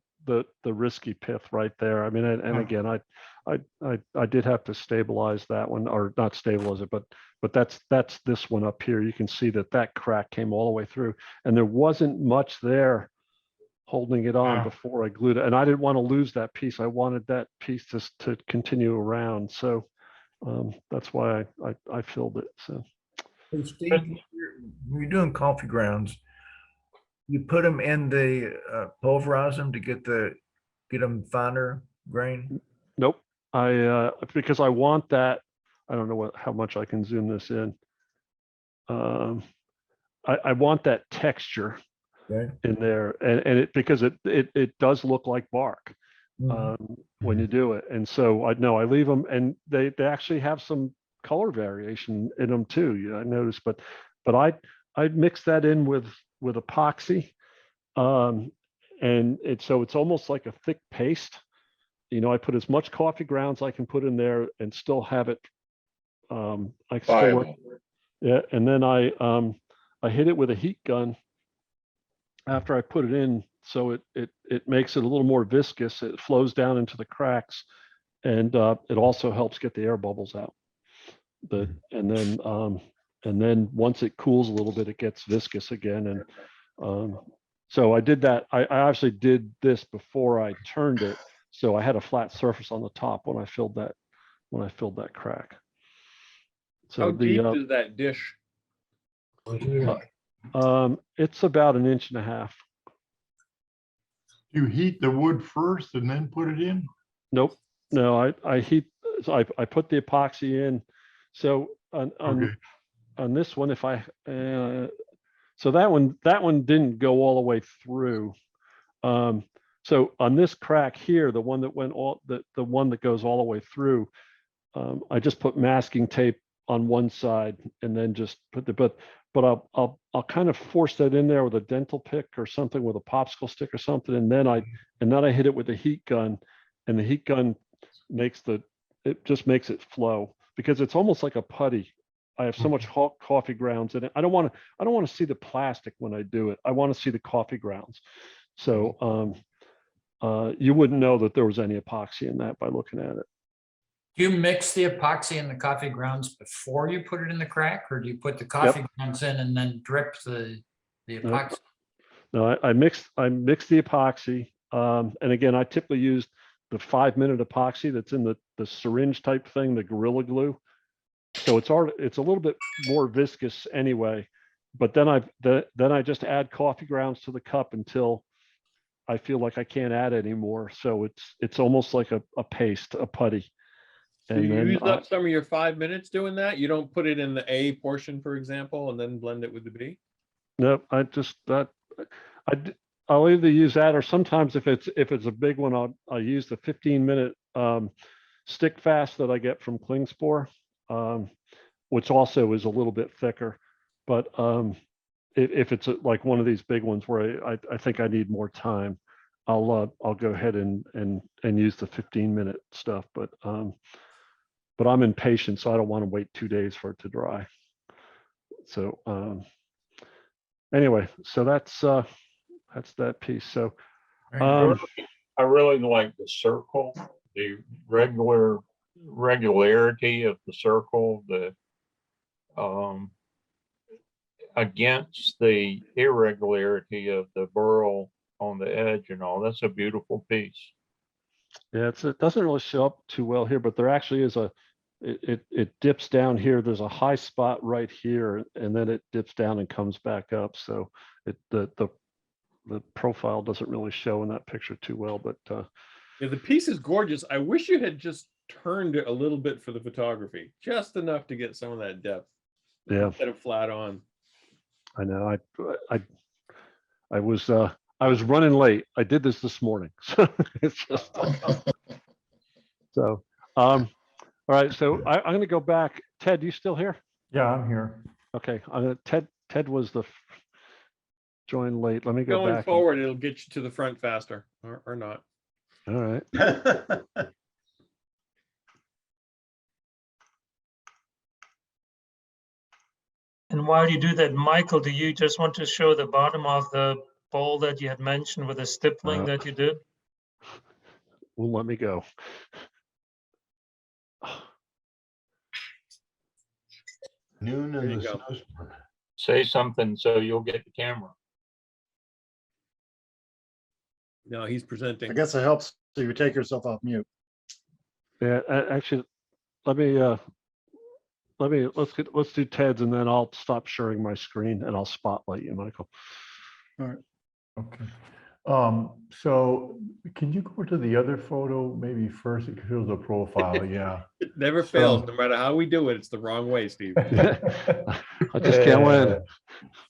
A: risky pith right there. I mean, and again, I did have to stabilize that one, or not stabilize it, but that's this one up here. You can see that crack came all the way through, and there wasn't much there holding it on before I glued it, and I didn't want to lose that piece. I wanted that piece to continue around, so that's why I filled it. So,
M: Hey, Steve, when you're doing coffee grounds, you put them in the pulverize them to get them finer grain?
A: Nope. Because I want that. I don't know how much I can zoom this in. I want that texture in there, and because it does look like bark. when you do it. And so I know I leave them, and they actually have some color variation in them too. I noticed, but I mix that in with epoxy, and so it's almost like a thick paste. I put as much coffee grounds I can put in there and still have it. I still work, yeah, and then I hit it with a heat gun after I put it in, so it makes it a little more viscous. It flows down into the cracks, and it also helps get the air bubbles out. And then once it cools a little bit, it gets viscous again. And so I did that. I actually did this before I turned it, so I had a flat surface on the top when I filled that crack. So
E: How deep is that dish?
A: It's about 1.5 inches.
H: You heat the wood first and then put it in?
A: Nope. No, I heat. So I put the epoxy in. So on this one, if I so that one didn't go all the way through. So on this crack here, the one that went all the one that goes all the way through, I just put masking tape on one side and then just put but I'll kind of force that in there with a dental pick or something, with a popsicle stick or something, and then I hit it with a heat gun, and the heat gun just makes it flow, because it's almost like a putty. I have so much coffee grounds in it. I don't want to see the plastic when I do it. I want to see the coffee grounds. So you wouldn't know that there was any epoxy in that by looking at it.
B: Do you mix the epoxy and the coffee grounds before you put it in the crack, or do you put the coffee grounds in and then drip the epoxy?
A: No, I mixed the epoxy. And again, I typically use the 5-minute epoxy that's in the syringe type thing, the Gorilla Glue. So it's a little bit more viscous anyway. But then I just add coffee grounds to the cup until I feel like I can't add anymore. So it's almost like a paste, a putty.
E: So you use up some of your 5 minutes doing that? You don't put it in the A portion, for example, and then blend it with the B?
A: No, I'll either use that, or sometimes if it's a big one, I'll use the 15-minute stick fast that I get from Klingspor, which also is a little bit thicker. But if it's like one of these big ones where I think I need more time, I'll go ahead and use the 15-minute stuff. But I'm impatient, so I don't want to wait 2 days for it to dry. So anyway, so that's that piece. So
P: I really like the circle, the regularity of the circle, the against the irregularity of the burl on the edge and all. That's a beautiful piece.
A: Yeah, it doesn't really show up too well here, but there actually is it dips down here. There's a high spot right here, and then it dips down and comes back up. So the profile doesn't really show in that picture too well, but
E: yeah, the piece is gorgeous. I wish you had just turned it a little bit for the photography, just enough to get some of that depth.
A: Yeah,
E: instead of flat on.
A: I know. I was running late. I did this morning, so it's just so. All right, so I'm going to go back. Ted, you still here?
I: Yeah, I'm here.
A: Okay, Ted was the join late. Let me go
E: Going
A: back.
E: forward, it'll get you to the front faster, or not.
A: All right.
F: And while you do that, Michael, do you just want to show the bottom of the bowl that you had mentioned with the stippling that you did?
A: Won't let me go.
J: Noon
E: There
J: in
E: you
J: the
E: go.
J: snowstorm.
P: Say something so you'll get the camera.
E: No, he's presenting.
C: I guess it helps so you take yourself off mute.
A: Yeah, actually, let's do Ted's, and then I'll stop sharing my screen and I'll spotlight you, Michael.
C: All right.
I: Okay. So can you go to the other photo maybe first? It shows the profile. Yeah.
E: It never fails. No matter how we do it, it's the wrong way, Steve.
A: I just can't win.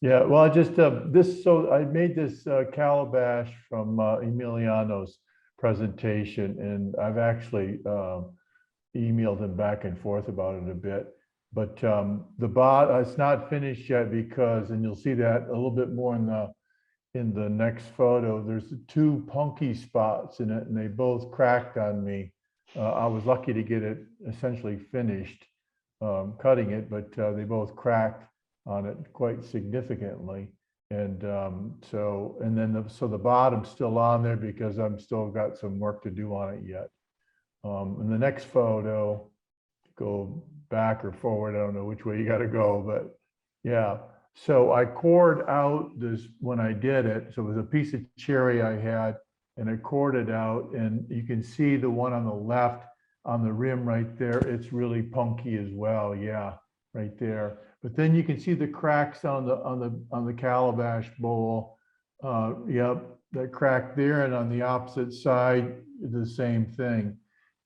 I: Yeah. Well, I just so I made this calabash from Emiliano's presentation, and I've actually emailed him back and forth about it a bit. But it's not finished yet because, and you'll see that a little bit more in the next photo. There's 2 punky spots in it, and they both cracked on me. I was lucky to get it essentially finished cutting it, but they both cracked on it quite significantly. And so the bottom's still on there because I'm still got some work to do on it yet. In the next photo, go back or forward, I don't know which way you got to go, but yeah. So I cored out this when I did it. So it was a piece of cherry I had, and I cored it out, and you can see the one on the left on the rim right there. It's really punky as well. Yeah, right there. But then you can see the cracks on the Calabash bowl. Yep, that crack there, and on the opposite side, the same thing.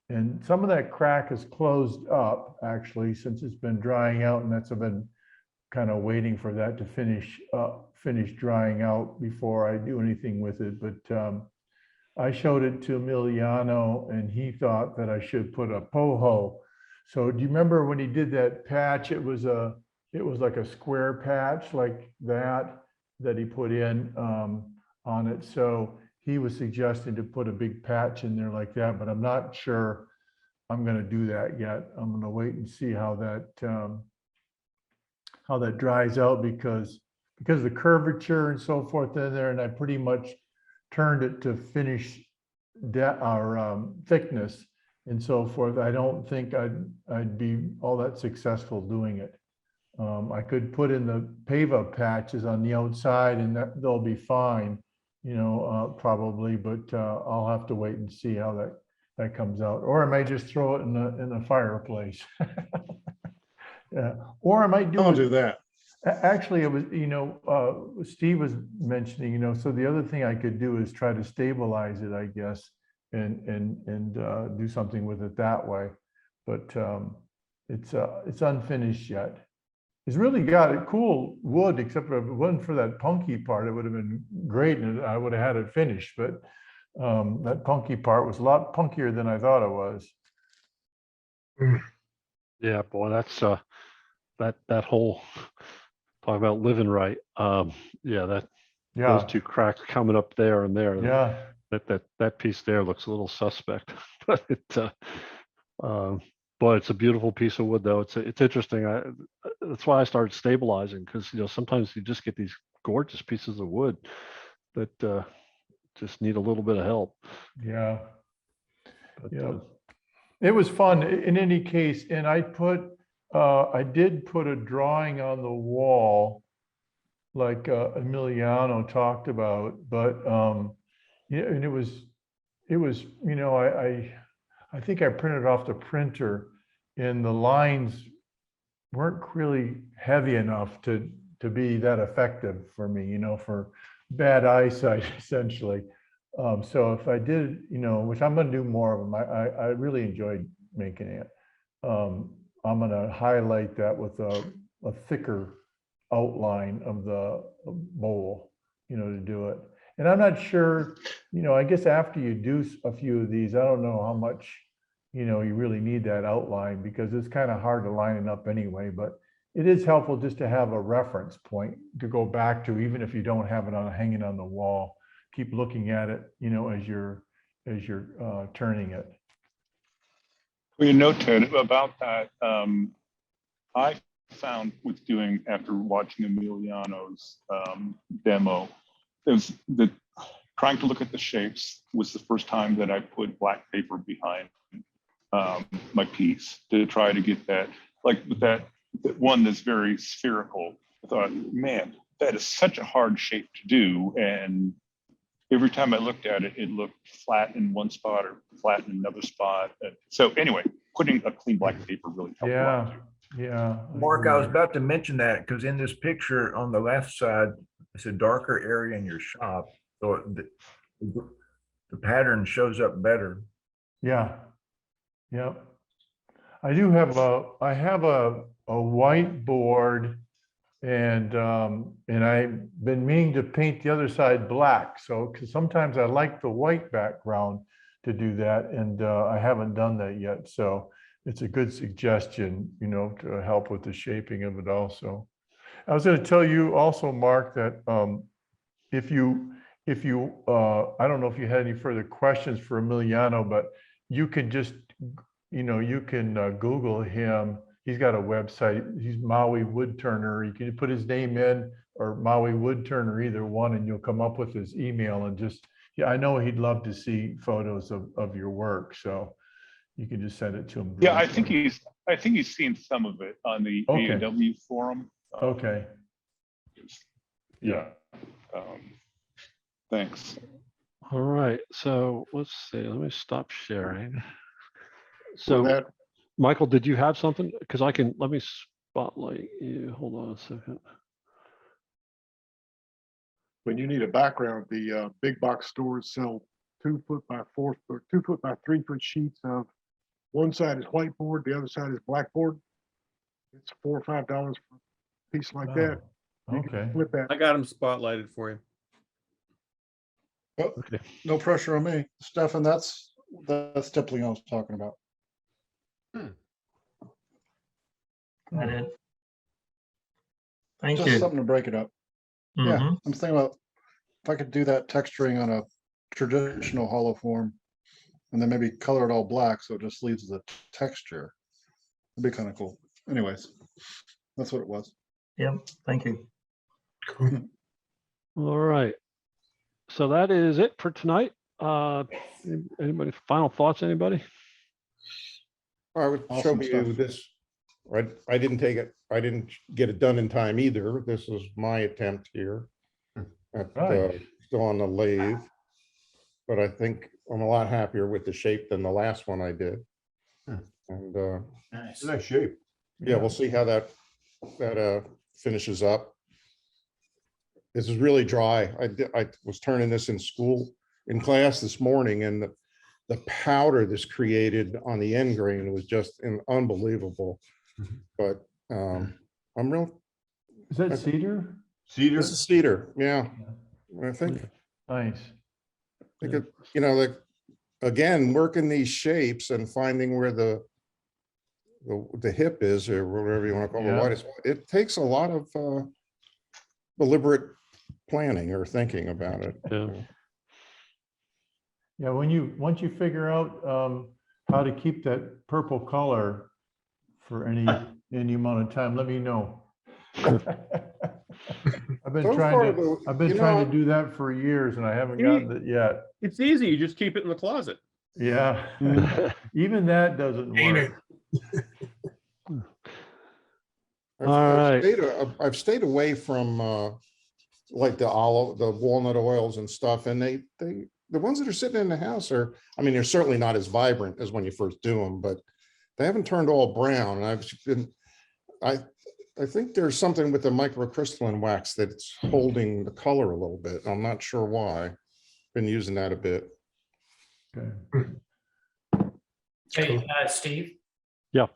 I: And some of that crack is closed up actually since it's been drying out, and that's I've been kind of waiting for that to finish drying out before I do anything with it. But I showed it to Emiliano, and he thought that I should put a poho. So do you remember when he did that patch? It was like a square patch like that he put in on it. So he was suggesting to put a big patch in there like that, but I'm not sure I'm going to do that yet. I'm going to wait and see how that dries out because of the curvature and so forth in there, and I pretty much turned it to finish thickness and so forth. I don't think I'd be all that successful doing it. I could put in the pava patches on the outside, and they'll be fine, probably. But I'll have to wait and see how that comes out. Or I might just throw it in the fireplace. Yeah. Or I might
C: do that.
I: Actually, it was, Steve was mentioning, so the other thing I could do is try to stabilize it, I guess, and do something with it that way. But it's unfinished yet. It's really got a cool wood, except for if it wasn't for that punky part, it would have been great, and I would have had it finished. But that punky part was a lot punkier than I thought it was.
A: Yeah, boy, that's that whole talk about living right. Those 2 cracks coming up there and there.
I: Yeah.
A: That piece there looks a little suspect, but it's a beautiful piece of wood though. It's interesting. That's why I started stabilizing, because sometimes you just get these gorgeous pieces of wood that just need a little bit of help.
I: Yeah. But, it was fun in any case, and I did put a drawing on the wall like Emiliano talked about, but and it was I think I printed off the printer, and the lines weren't really heavy enough to be that effective for me, for bad eyesight essentially. So if I did, which I'm going to do more of them, I really enjoyed making it. I'm going to highlight that with a thicker outline of the bowl, to do it. And I'm not sure, I guess after you do a few of these, I don't know how much, you really need that outline, because it's kind of hard to line it up anyway. But it is helpful just to have a reference point to go back to, even if you don't have it hanging on the wall. Keep looking at it, as you're turning it.
K: Well, Ted, about that, I found with doing, after watching Emiliano's demo, is that trying to look at the shapes was the first time that I put black paper behind my piece to try to get that, like with that one that's very spherical. I thought, man, that is such a hard shape to do, and every time I looked at it, it looked flat in one spot or flat in another spot. So anyway, putting a clean black paper really helped.
I: Yeah.
M: Mark, I was about to mention that, because in this picture on the left side, it's a darker area in your shop, so the pattern shows up better.
I: Yeah. Yep. I do have I have a whiteboard, and I've been meaning to paint the other side black. So, because sometimes I like the white background, to do that, and I haven't done that yet. So it's a good suggestion, you know, to help with the shaping of it also. I was going to tell you also, Mark, that if you, I don't know if you had any further questions for Emiliano, but you can just, you know, you can Google him. He's got a website. He's Maui Woodturner. You can put his name in, or Maui Woodturner, either one, and you'll come up with his email. And just, yeah, I know he'd love to see photos of your work. So you can just send it to him.
K: Yeah, I think he's seen some of it on the
I: Okay.
K: AW forum.
I: Okay.
K: Yeah. Thanks.
A: All right, so let's see, let me stop sharing. So Michael, did you have something? Because I can, let me spotlight you. Hold on a second.
T: When you need a background, the big box stores sell 2 foot by 4 or 2 foot by 3 foot sheets of, one side is whiteboard, the other side is blackboard. It's $4 or $5 for a piece like that. You can
I: Okay.
T: flip that.
E: I got them spotlighted for you.
C: Well, no pressure on me. Stefan, that's stippling I was talking about.
F: Got it. Thank
C: Just
F: you.
C: something to break it up. Yeah,
F: Mhm.
C: I'm thinking about if I could do that texturing on a traditional hollow form and then maybe color it all black so it just leaves the texture. It'd be kind of cool. Anyways, that's what it was.
F: Yep. Thank you.
A: All right. So that is it for tonight. Anybody, final thoughts, anybody?
O: I would show
C: Awesome
O: you
C: stuff.
O: this. I didn't take it. I didn't get it done in time either. This is my attempt here at
I: Right.
O: still on the lathe, but I think I'm a lot happier with the shape than the last one I did. And
B: Nice.
J: Nice shape.
O: yeah, we'll see how that finishes up. This is really dry. I was turning this in class this morning, and the powder this created on the end grain was just unbelievable. But I'm real.
I: Is that cedar?
J: Cedar?
O: This is cedar, yeah. I think
I: Nice.
O: you know, like, again, working these shapes and finding where the hip is, or whatever you want to call
I: Yeah.
O: the widest. It takes a lot of deliberate planning or thinking about it.
A: Yeah.
I: Yeah, once you figure out how to keep that purple color for any amount of time, let me know. I've been
O: So
I: trying
O: far,
I: to
O: though,
I: I've been
O: you
I: trying
O: know,
I: to do that for years, and I haven't gotten it yet.
E: It's easy. You just keep it in the closet.
I: Yeah, even that doesn't work.
O: I've stayed away from like the walnut oils and stuff, and the ones that are sitting in the house are, I mean, they're certainly not as vibrant as when you first do them, but they haven't turned all brown. And I think there's something with the microcrystalline wax that's holding the color a little bit. I'm not sure why. Been using that a bit.
I: Okay.
B: Hey, Steve.
A: Yeah.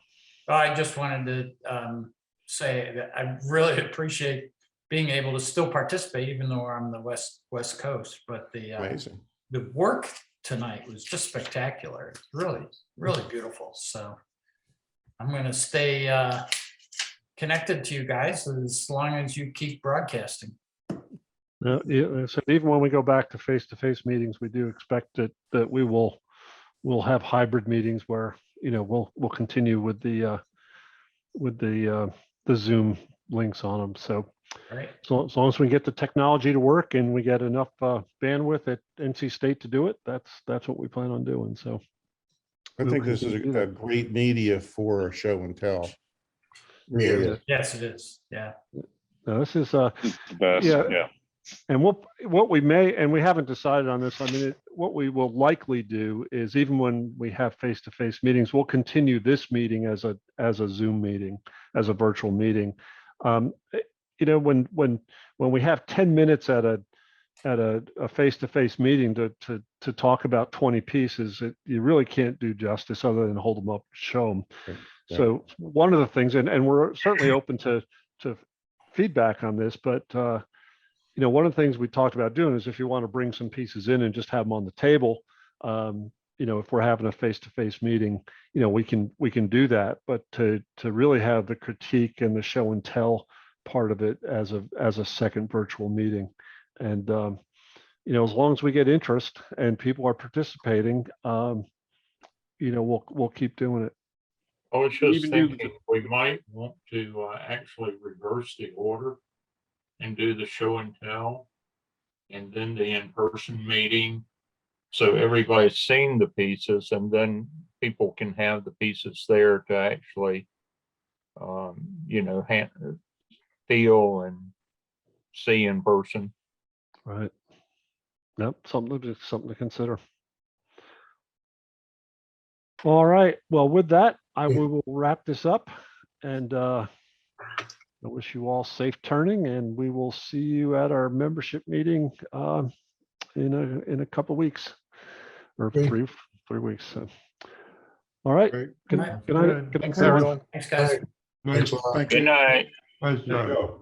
B: I just wanted to say that I really appreciate being able to still participate, even though we're on the West Coast. But
O: Amazing.
B: The work tonight was just spectacular. It's really, really beautiful. So I'm going to stay connected to you guys as long as you keep broadcasting.
A: Yeah, so even when we go back to face-to-face meetings, we do expect that we'll have hybrid meetings where, you know, we'll continue with the Zoom links on them. So,
B: Right.
A: So as long as we get the technology to work and we get enough bandwidth at NC State to do it, that's what we plan on doing. So
O: I think this is a great media for a show and tell. Really.
B: Yes, it is. Yeah.
A: No, this is
K: The best. Yeah.
A: And what we may, and we haven't decided on this, I mean, what we will likely do is, even when we have face-to-face meetings, we'll continue this meeting as a Zoom meeting, as a virtual meeting. You know, when we have 10 minutes at a face-to-face meeting to talk about 20 pieces, you really can't do justice other than hold them up, show them.
O: Yeah.
A: So one of the things, and we're certainly open to feedback on this, but you know, one of the things we talked about doing is, if you want to bring some pieces in and just have them on the table, if we're having a face-to-face meeting, we can do that, but to really have the critique and the show and tell part of it as a second virtual meeting. And, as long as we get interest and people are participating, we'll keep doing it.
P: I was just
D: Even do-
P: thinking, we might want to actually reverse the order and do the show and tell and then the in-person meeting. So everybody's seen the pieces and then people can have the pieces there to actually, feel and see in person.
A: Right. Yep. Something to consider. All right. Well, with that, we will wrap this up, and I wish you all safe turning, and we will see you at our membership meeting in a couple of weeks, or three weeks. So. All right.
C: Great.
A: Good night. Good night.
B: Thanks,
A: everyone.
B: everyone. Thanks, guys.
C: Thanks.
P: Good night.
H: Nice job.
J: Go.